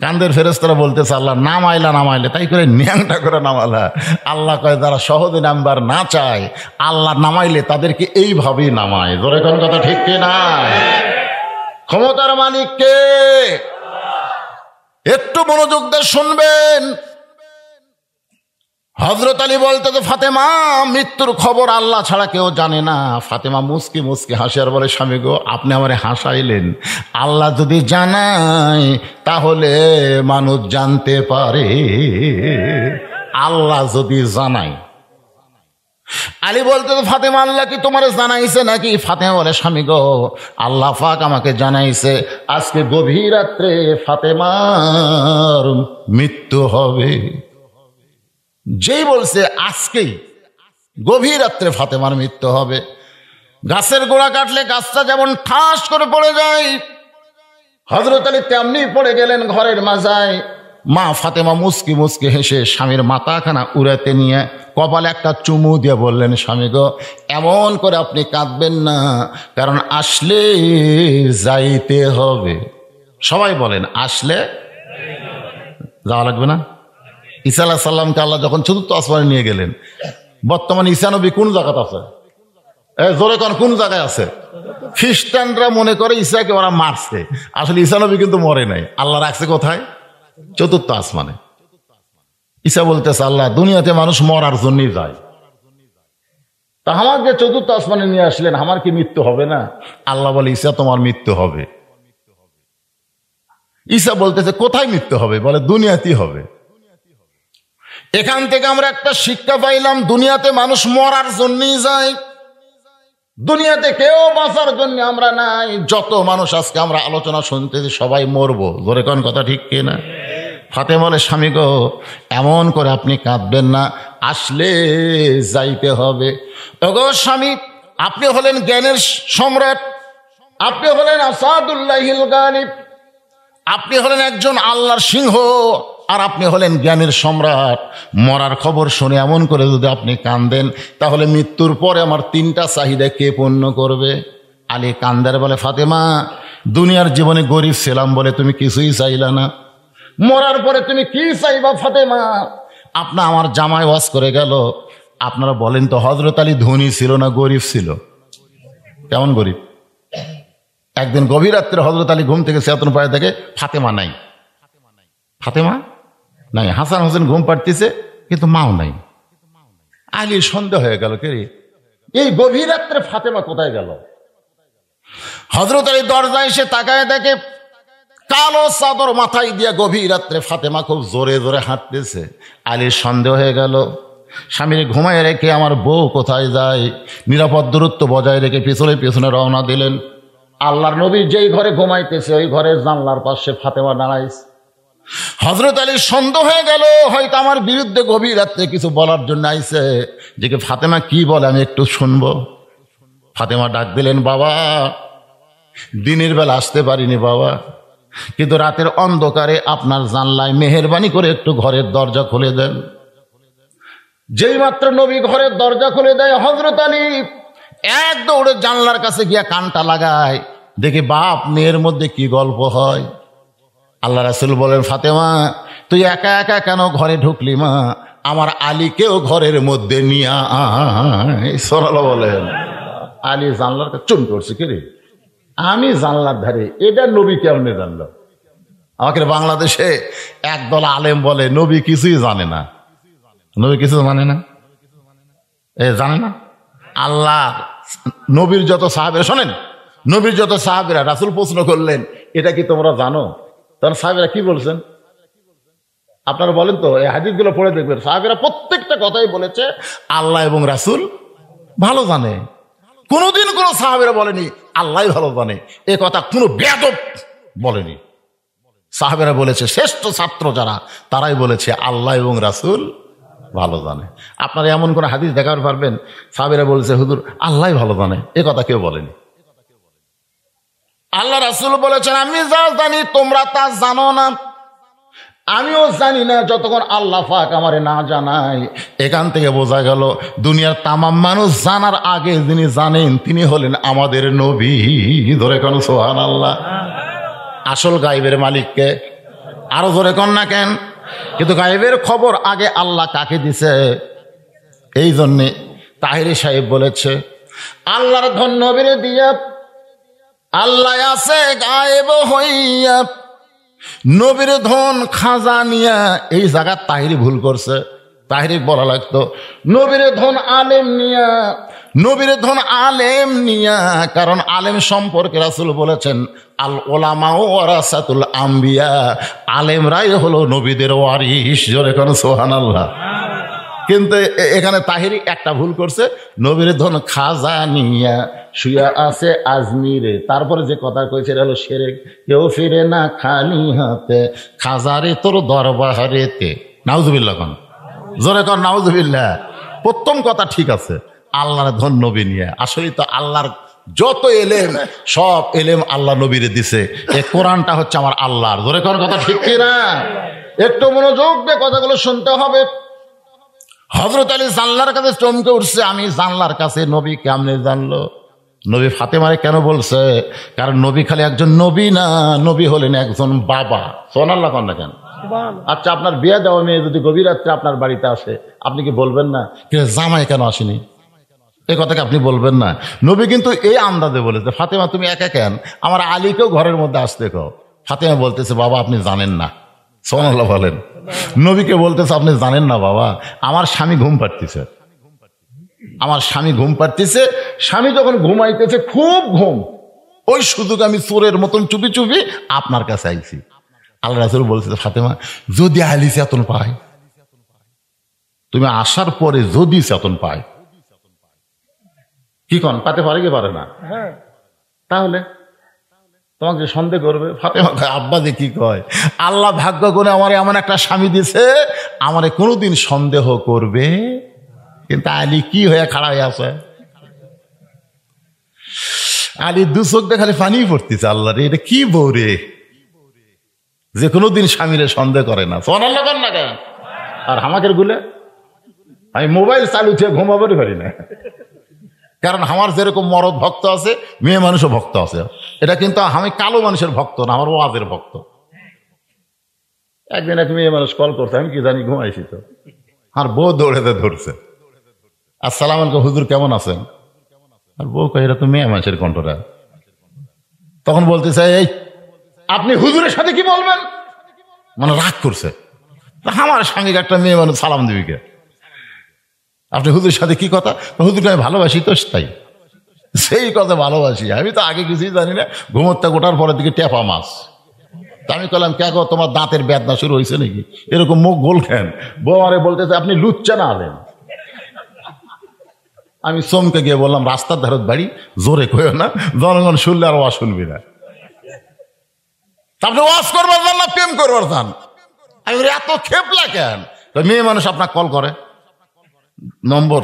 কান্দের ফেরেশতারা বলতেছে আল্লাহ নামাইলে তাই করে ন্যাংটা করে নামালা। আল্লাহ কয় যারা সহজে নামবার না চায় আল্লাহ নামাইলে তাদেরকে এইভাবেই নামায়। ধরে কোন কথা ঠিক কিনা? ক্ষমতার মালিক কে? একটু মনোযোগ দিয়ে শুনবেন। হযরত আলী বলতে তো ফাতেমা মৃত্যুর খবর আল্লাহ ছাড়া কেউ জানে না। ফাতেমা মুস্কি মুস্কি হাসি আর বলে, স্বামী গো, আপনি আমারে হাসাইলেন। আল্লাহ যদি জানায় তাহলে মানুষ জানতে পারে, আল্লাহ যদি জানায়। আলী বলতে তো ফাতেমা আল্লাহ কি তোমার জানাইছে নাকি? ফাতেমা বলে, স্বামী গো, আল্লাহ পাক আমাকে জানাইছে আজকে গভীর রাত্রে ফাতেমার মৃত্যু হবে। যেই বলছে আজকেই গভীর রাত্রে ফাতেমার মৃত্যু হবে, গাছের গোড়া কাটলে গাছটা যেমন ঠাস করে পড়ে যায়, হযরত আলী তেমনি পড়ে গেলেন ঘরের মাজায়। মা ফাতেমা মুস্কি মুস্কি হেসে স্বামীর মাথাখানা উড়াতে নিয়ে কপালে একটা চুমু দিয়ে বললেন, স্বামী গো, এমন করে আপনি কাঁদবেন না, কারণ আসলে যাইতে হবে। সবাই বলেন, আসলে যাওয়া লাগবে না? ঈসা আলাইহিস সালামকে আল্লাহ যখন চতুর্থ আসমানে নিয়ে গেলেন, বর্তমানে ঈসা নবী কোন জায়গাতে আছে? জোরে কোন জায়গায় আছে? খ্রিস্টানরা মনে করে ঈসাকে ওরা মারছে, আসলে ঈসা নবী কিন্তু মরে নাই। আল্লাহ রাখছে কোথায়? চতুর্থ আসমানে। ঈসা বলতেছে, আল্লাহ, দুনিয়াতে মানুষ মরার জন্যই যায়, তা আমাকে চতুর্থ আসমানে নিয়ে আসলেন, আমার কি মৃত্যু হবে না? আল্লাহ বলে, ঈসা তোমার মৃত্যু হবে। ঈসা বলতেছে, কোথায় মৃত্যু হবে? বলে, দুনিয়াতেই হবে। এখান থেকে আমরা একটা শিক্ষা পাইলাম, দুনিয়াতে মানুষ মরার জন্যই যায়, দুনিয়াতে কেউ বাঁচার জন্য আমরা নাই। যত মানুষ আজকে আমরা আলোচনা শুনতেছি সবাই মরবো। জোরে কোন কথা ঠিক কিনা? ফাতেমা বলে, স্বামী গো, এমন করে আপনি কাঁদবেন না, আসলে যাইতে হবে। ওগো স্বামী, আপনি হলেন জ্ঞানের সম্রাট, আপনি হলেন আসাদুল্লাহিল গালিব, আপনি হলেন একজন আল্লাহর সিংহ, আর আপনি হলেন জ্ঞানের সম্রাট। মরার খবর শুনে এমন করে যদি আপনি কাঁদেন, তাহলে মৃত্যুর পরে আমার তিনটা চাহিদা কে পূর্ণ করবে? আলী কান্দার বলে, ফাতেমা, দুনিয়ার জীবনে গরিব ছিলাম বলে তুমি কিছুই চাইলা না, মরার পরে তুমি কি চাইবা ফাতেমা? আপনার আমার জামাই ওয়াজ করে গেল। আপনারা বলেন তো, হযরত আলী ধনী ছিল না গরিব ছিল? কেমন গরিব? একদিন গভীর রাত্রে হযরত আলী ঘুম থেকে চেতন পায়ে দেখে ফাতেমা নাই। ফাতেমা নাই। হাসান হোসেন ঘুম পাড়তেছে, কিন্তু মাও নাই। আলীর সন্দেহ হয়ে গেল, কে রে, এই গভীর রাত্রে ফাতেমা কোথায় গেল? হযরত আলী দরজায় এসে তাকায় দেখে কালো চাদর মাথায় দিয়া গভীর রাত্রে ফাতেমা খুব জোরে জোরে হাঁটতেছে। আলীর সন্দেহ হয়ে গেল, স্বামীর ঘুমায় রেখে আমার বউ কোথায় যায়? নিরাপদ দূরত্ব বজায় রেখে পিছনে পিছনে রওনা দিলেন। আল্লাহর নবী যেই ঘরে ঘুমাইতেছে ওই ঘরের জানলার পাশে ফাতেমা দাঁড়াইছে। হযরত আলীর সন্দেহ হয়ে গেল, হয়তো আমার বিরুদ্ধে গভীর রাত্রে কিছু বলার জন্য আইছে, যে ফাতেমা কি বলে আমি একটু শুনবো। ফাতেমা ডাক দিলেন, বাবা, দিনের বেলা আসতে পারিনি বাবা, কিন্তু রাতের অন্ধকারে আপনার জানলায় মেহেরবানি করে একটু ঘরের দরজা খুলে দেন। যেই মাত্র নবী ঘরের দরজা খুলে দেয়, হযরত আলী এক দৌড়ে জানলার কাছে গিয়া কানটা লাগায়, দেখি বাপ মেয়ের মধ্যে কি গল্প হয়। আল্লাহ রাসূল বলেন, ফাতেমা, তুই একা একা কেন ঘরে ঢুকলি মা? আমার আলীকেও ঘরের মধ্যে নিয়ে আয়। সুবহানাল্লাহ বলেন। আলী জানলার কাছে চুন করছে, কি রে, আমি জানলার ধারে, এটা নবী কেমনে জানলো? আমাকে বাংলাদেশে একদল আলেম বলে নবী কিছুই জানে না। নবী কিছু জানে না, জানে না। আল্লাহ নবীর যত সাহাবীরা, শোনেন, নবীর যত সাহাবীরা, রাসূল প্রশ্ন করলেন, এটা কি তোমরা জানো? তখন সাহাবীরা কি বলছেন আপনারা বলেন তো, এই হাদিসগুলো পড়ে দেখবেন। সাহাবীরা প্রত্যেকটা কথাই বলেছে আল্লাহ এবং রাসূল ভালো জানে। কোনোদিন কোনো সাহাবীরা বলেনি আল্লাহ ভালো জানে, এ কথা কোনো বেয়াদব বলেনি। সাহাবীরা বলেছে, শ্রেষ্ঠ ছাত্র যারা তারাই বলেছে আল্লাহ এবং রাসূল ভালো জানে। আপনারা এমন কোন হাদিস দেখাতে পারবেন সাহাবীরা বলেছে হুজুর আল্লাহ ভালো জানে? এ কথা কেউ বলেনি। আল্লাহ রাসূল বলেছেন, আমি যা জানি তোমরা তা জানো না, আমিও জানি না যতক্ষণ আল্লাহ পাক আমারে না জানায়। এখান থেকে বোঝা গেল দুনিয়ার তামাম মানুষ জানার আগে যিনি জানেন তিনি হলেন আমাদের নবী। ধরে কোন সুবহানাল্লাহ। আসল গায়েবের মালিককে আরো ধরে কোন না কেন? কিন্তু গায়েবের খবর আগে আল্লাহ কাকে দিছে? এই জন্যে তাহেরি সাহেব বলেছে, আল্লাহর ধন নবীরে দিয়া আল্লাহ আছে গায়েব হইয়া, নবীর ধন খাজা নিয়া। এই জায়গা তাহিরি ভুল করছে। তাহরিক বলা লাগতো। নবীর ধন আলেম নিয়া, নবীর ধন আলেম নিয়া, কারণ আলেম সম্পর্কে রাসূল বলেছেন আল উলামাউ ওয়ারাসাতুল আম্বিয়া, আলেমরাই হলো নবীদের ওয়ারিস। জোরে কোন সুবহানাল্লাহ। কিন্তু এখানে তাহিরি একটা ভুল করছে, নবীর ধন খাজা নিয়া শুয়া আছে আজমিরে, তারপরে যে কথা কইছে হলো শিরক। কেউ ফিরে না খালি হাতে, খাজারে তোর দরবারেতে। নাউজুবিল্লাহ কোন, জোরে কর নাউজুবিল্লাহ। প্রথম কথা ঠিক আছে, আল্লাহর ধন নবী নিয়ে। আসলে তো আল্লাহর যত এলেম, সব এলেম আল্লাহ নবীরে দিছে। এই কোরআনটা হচ্ছে আমার আল্লাহর। জোরে কর কথা ঠিক কিনা? একটু মনোযোগ দিয়ে কথাগুলো শুনতে হবে। হযরত আলী জানলার কাছে চমকে উঠছে, আমি জানলার কাছে, নবী কেমনে জানলো? নবী ফাতেমারে কেন বলছে? কারণ নবী খালি একজন নবী না, নবী হলেন একজন বাবা। সুবহানাল্লাহ কোন না কেন? আচ্ছা, আপনার বিয়ে দেওয়া মেয়ে যদি গভীর রাত্রে আপনার বাড়িতে আসে, আপনি কি বলবেন না জামাই কেন আসেনি? এই কথাকে আপনি বলবেন না? নবী কিন্তু এই আন্দাজে বলেছে, ফাতেমা তুমি একা কেন, আমার আলীকেও ঘরের মধ্যে আসতে কও। ফাতেমা বলতেছে, বাবা আপনি জানেন না। সুবহানাল্লাহ বলেন। নবীকে বলতেছে, আপনি জানেন না বাবা, আমার স্বামী ঘুম পাড়তেছে, আমার স্বামী ঘুম পাড়তেছে। স্বামী যখন ঘুমাইতেছে, খুব ঘুম, ওই সুযোগ আমি চোরের মতন চুপি চুপি আপনার কাছে আইছি। আল্লাহ রাসূল বলছে, ফাতেমা যদি আলী চেতন পায়, তুমি আসার পরে যদি চেতন পায়, কি কন পাতে পারে কি পারে না? তাহলে তোমাকে সন্দেহ করবে। ফাতেমা আব্বা যে কি কয়, আল্লাহ ভাগ্য করে আমার এমন একটা স্বামী দিছে, আমারে কোনোদিন সন্দেহ করবে। কিন্তু আলী কি হয়ে খাড়া হয়ে আছে, আলী দু চোখ দেখালে পানি পড়তেছে। আল্লাহ রে, এটা কি বউ রে, যে কোনোদিন স্বামীরে সন্দেহ করে না। সুবহানাল্লাহ কর না কেন? আর আমাদের গুলে আমি মোবাইল চালু থেকে ঘুমাবারই পারি না, কারণ আমার যেরকম মরদ ভক্ত আছে, মেয়ে মানুষও ভক্ত আছে। এটা কিন্তু আমি কালো মানুষের ভক্ত না, আমার ওয়াজের ভক্ত। একদিন এক মেয়ে মানুষ কল করছে, আমি কি জানি ঘুমাইছি তো, আর বউ দৌড়েতে ধরছে, আসসালাম আলাইকুম হুজুর কেমন আছেন? আর বউ কয়, এটা তো মেয়ে মানুষের কণ্ঠটা। তখন বলতেছে, এই আপনি হুজুরের সাথে কি বলবেন? মানে রাগ করছে, আমার সঙ্গে একটা মেয়ে মানুষ সালাম দিবি কে, আপনি হুজুরের সাথে কি কথা? হুজুরকে আমি ভালোবাসি তো, তাই সেই কথা ভালোবাসি। আমি তো আগে কিছুই জানি না, ঘুমোরটা গোটার পরের দিকে টেপা মাছ। তা আমি বললাম, কে গো তোমার দাঁতের বেদনা শুরু হয়েছে নাকি, এরকম মুখ গোল খেন? বউ আরে বলতেছে, আপনি লুচ্চা না আলেন। আমি চমকে গিয়ে বললাম, রাস্তার ধারত বাড়ি, জোরে কইও না, জনগণ শুনলে আর ওয়াজ শুনবি না। আপনি ওয়াজ করবার যান না প্রেম করবার যান? আমি এত খেপলা কেন? মেয়ে মানুষ আপনার কল করে, নম্বর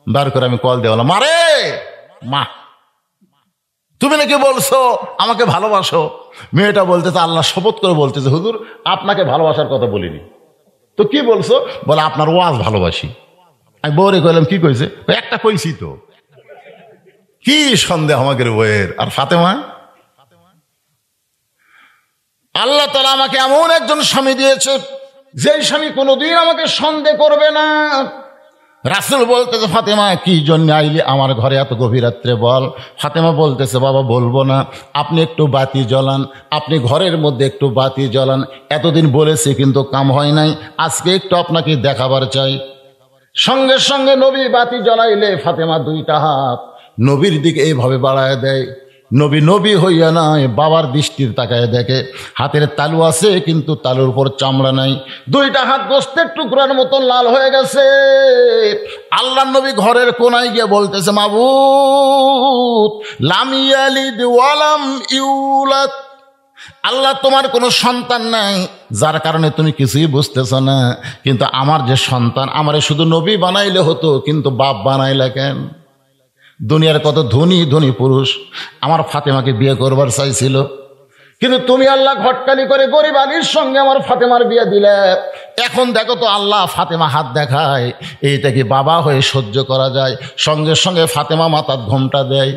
বার করে আমি কল দিয়ে বললাম, মারে মা তুমি নাকি বলছো আমাকে ভালোবাসো? মেয়েটা বলতেছে, আল্লাহ শপথ করে বলতেছে, হুজুর আপনাকে ভালোবাসার কথা বলিনি তো। কি বলছো? বলে আপনার ওয়াজ ভালোবাসি। আমি বউরে কইলাম, কি কইছে? একটা কইছি তো। কি সন্দেহ আমাদের বইয়ের। আর ফাতেমা, আল্লাহ তাআলা আমাকে এমন একজন স্বামী দিয়েছে, যেই স্বামী কোনোদিন আমাকে সন্দেহ করবে না। রাসূল বলতেছে, ফাতেমা কি জন্য আইলি আমার ঘরে এত গভীর রাত্রে বল? ফাতেমা বলতেছে, বাবা বলবো না, আপনি একটু বাতি জ্বলান, আপনি ঘরের মধ্যে একটু বাতি জ্বলান। এতদিন বলেছি কিন্তু কাম হয় নাই, আজকে একটু আপনাকে দেখাবার চাই। সঙ্গে সঙ্গে নবী বাতি জ্বলাইলে ফাতেমা দুইটা হাত নবীর দিকে এইভাবে বাড়ায় দেয়। নবী নবী হইয়া নয়, বাবার দৃষ্টির তাকায় দেখে হাতের তালু আছে, কিন্তু তালুর উপর চামড়া নাই। দুইটা হাত গোস্তের টুকরার মতন লাল হয়ে গেছে। আল্লাহ নবী ঘরের কোনায় গিয়ে বলতেছে, মাবুদ লাম ইয়ালিদ ওয়ালাম ইউলাদ, আল্লাহ তোমার কোনো সন্তান নাই, যার কারণে তুমি কিছুই বুঝতেছ না। কিন্তু আমার যে সন্তান, আমারে শুধু নবী বানাইলে হতো, কিন্তু বাপ বানাইলে কেন? দুনিয়ার কত ধনী ধনী পুরুষ আমার ফাতেমাকে বিয়ে করবার চাইছিল, কিন্তু তুমি আল্লাহ ঘটকালি করে গরিব আলীর সঙ্গে আমার ফাতেমার বিয়ে দিলে। এখন দেখো তো আল্লাহ ফাতেমা হাত দেখায়, এইটা কি বাবা হয়ে সহ্য করা যায়? সঙ্গে সঙ্গে ফাতেমা মাথার ঘোমটা দেয়।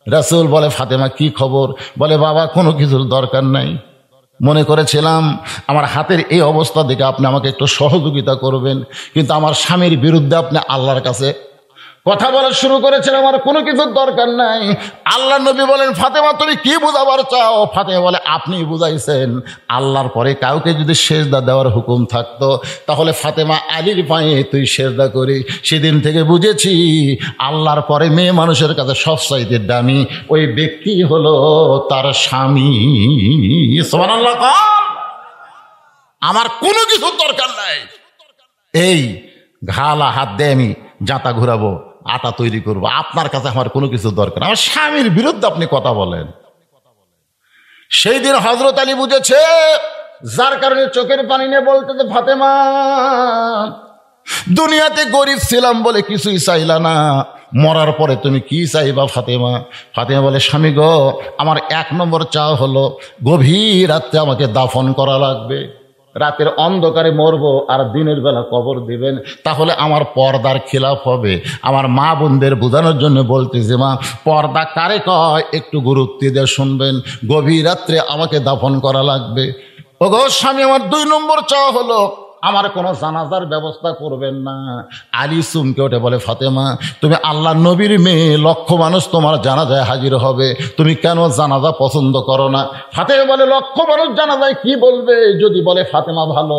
রাসূল বলে, ফাতেমা কি খবর? বলে, বাবা কোনো কিছুর দরকার নাই, মনে করেছিলাম আমার হাতের এই অবস্থা দেখে আপনি আমাকে একটু সহযোগিতা করবেন, কিন্তু আমার স্বামীর বিরুদ্ধে আপনি আল্লাহর কাছে কথা বলা শুরু করেছেন, আমার কোনো কিছুর দরকার নাই। আল্লাহ নবী বলেন, ফাতেমা তুমি কি বুঝাবার চাও? ফাতেমা বলে, আপনি বুঝাইছেন। আল্লাহর পরে কাউকে যদি সেজদা দেওয়ার হুকুম থাকতো তাহলে ফাতেমা আলীর পায়ে তুই সেজদা করি। সেদিন থেকে বুঝেছি আল্লাহর পরে মেয়ে মানুষের কাছে সবচাইতে দামি ওই ব্যক্তি হলো তার স্বামী। সুবহানাল্লাহ। আমার কোনো কিছুর দরকার নাই। এই ঘালা হাত দিয়ে আমি জাঁতা ঘুরাবো, আটা তৈরি করব, আপনার কাছে আমার কোনো কিছু দরকার। আমার স্বামীর বিরুদ্ধে আপনি কথা বলেন। সেই দিন হযরত আলী বুঝেছে, যার কারণে চোখের পানি নিয়ে বলতেছে, ফাতেমা দুনিয়াতে গরিব ছিলাম বলে কিছুই চাইলা না, মরার পরে তুমি কি চাইবা ফাতেমা? ফাতেমা বলে, স্বামী গো, আমার 1 নম্বর চাওয়া হলো গভীর রাত্রে আমাকে দাফন করা লাগবে। রাতের অন্ধকারে মরবো আর দিনের বেলা কবর দিবেন, তাহলে আমার পর্দার খিলাফ হবে। আমার মা বোনদের বোঝানোর জন্য বলতেছে, মা পর্দা কারে কয় একটু গুরুত্ব দিয়ে শুনবেন। গভীর রাত্রে আমাকে দাফন করা লাগবে। ওগো স্বামী, আমার 2 নম্বর চাওয়া হলো আমার কোনো জানাজার ব্যবস্থা করবেন না। আলী চমকে ওঠে, বলে, ফাতেমা তুমি আল্লাহ নবীর মেয়ে, লক্ষ মানুষ তোমার জানাজায় হাজির হবে, তুমি কেন জানাজা পছন্দ করো না? ফাতেমা বলে, লক্ষ মানুষ জানাজায় কি বলবে? যদি বলে ফাতেমা ভালো,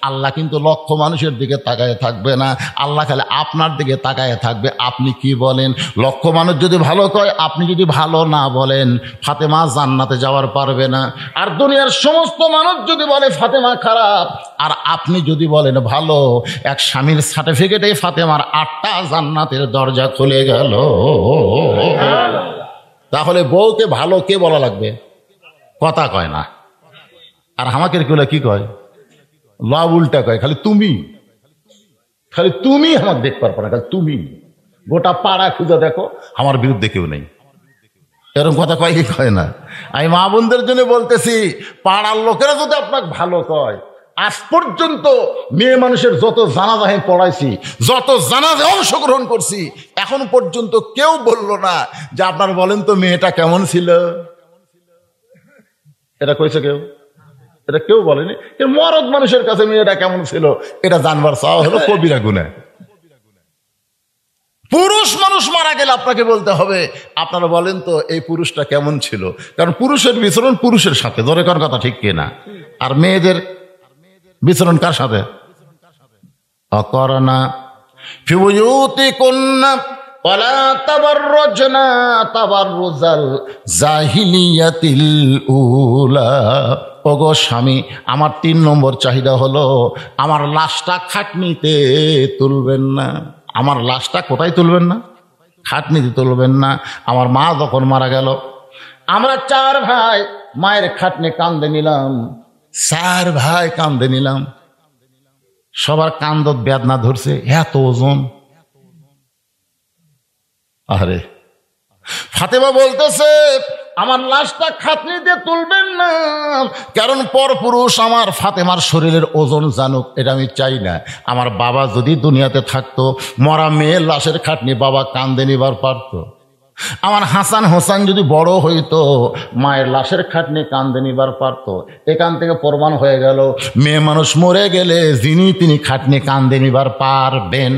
আল্লাহ কিন্তু লক্ষ মানুষের দিকে তাকায় থাকবে না, আল্লাহ খালি আপনার দিকে তাকায় থাকবে। আপনি কি বলেন? লক্ষ মানুষ যদি ভালো কয়, আপনি যদি ভালো না বলেন, ফাতেমা জান্নাতে যাওয়ার পারবে না। আর দুনিয়ার সমস্ত মানুষ যদি বলে ফাতেমা খারাপ, আর আপনি যদি বলেন ভালো, এক স্বামীর সার্টিফিকেটে ফাতেমার 8টা জান্নাতের দরজা খুলে গেল। তাহলে বউকে ভালো কে বলা লাগবে? কথা কয় না। আর আমাকে কেউ কি কয়? লাভ উল্টা কয়, খালি তুমি আমার দেখতে পারবে না, খালি তুমি। গোটা পাড়া খুঁজে দেখো, আমার বিরুদ্ধে কেউ নেই। এরকম কথা কয় কি কয় না? আমি মা বোনদের জন্য বলতেছি, পাড়ার লোকেরা যদি আপনাকে ভালো কয়, আজ পর্যন্ত মেয়ে মানুষের যত জানাজা আমি পড়াইছি, যত জানাজা অংশগ্রহণ করছি, এখন পর্যন্ত কেউ বলল না যে আপনার বলেন তো মেয়েটা কেমন ছিল। এটা কইছে কেউ? এটা কেউ বলেনি। মরদ মানুষের কাছে মেয়েটা কেমন ছিল এটা জানবার চাওয়া হলো কবিরা গুনাহ। পুরুষ মানুষ মারা গেলে আপনাকে বলতে হবে, আপনারা বলেন তো এই পুরুষটা কেমন ছিল। কারণ পুরুষের বিচরণ পুরুষের সাথে, ধরে কোন কথা ঠিক কিনা? আর মেয়েদের বিচরণ কার সাথে? অকরনা ফি বুয়ুতিকুন্না ওয়ালা তাবাররুজনা তাবাররুজাল জাহিলিয়াতিল উলা। ওগো স্বামী, আমার 3 নম্বর চাহিদা হলো আমার লাশটা খাটনিতে তুলবেন না। আমার লাশটা কোথায় তুলবেন না? খাটনিতে তুলবেন না। আমার মা যখন মারা গেল, আমরা 4 ভাই মায়ের খাটনি কান্দে নিলাম, 4 ভাই কান্দে নিলাম। সবার কান্দত বেদনা ধরছে, এত ওজন। আরে ফাতেমা বলতেছে, আমার লাশটা খাটনিতে তুলবেন না, কারণ পরপুরুষ আমার ফাতেমার শরীরের ওজন জানুক, এটা আমি চাই না। আমার বাবা যদি দুনিয়াতে থাকতো, মরা মেয়ের লাশের খাটনি বাবা কান্দে নিবার পারতো। আমার হাসান হোসেন যদি বড় হইতো, মায়ের লাশের খাটনি কান্দে নিবার পারতো। এখান থেকে প্রমাণ হয়ে গেল, মেয়ে মানুষ মরে গেলে যিনি তিনি খাটনি কান্দে নিবার পারবেন।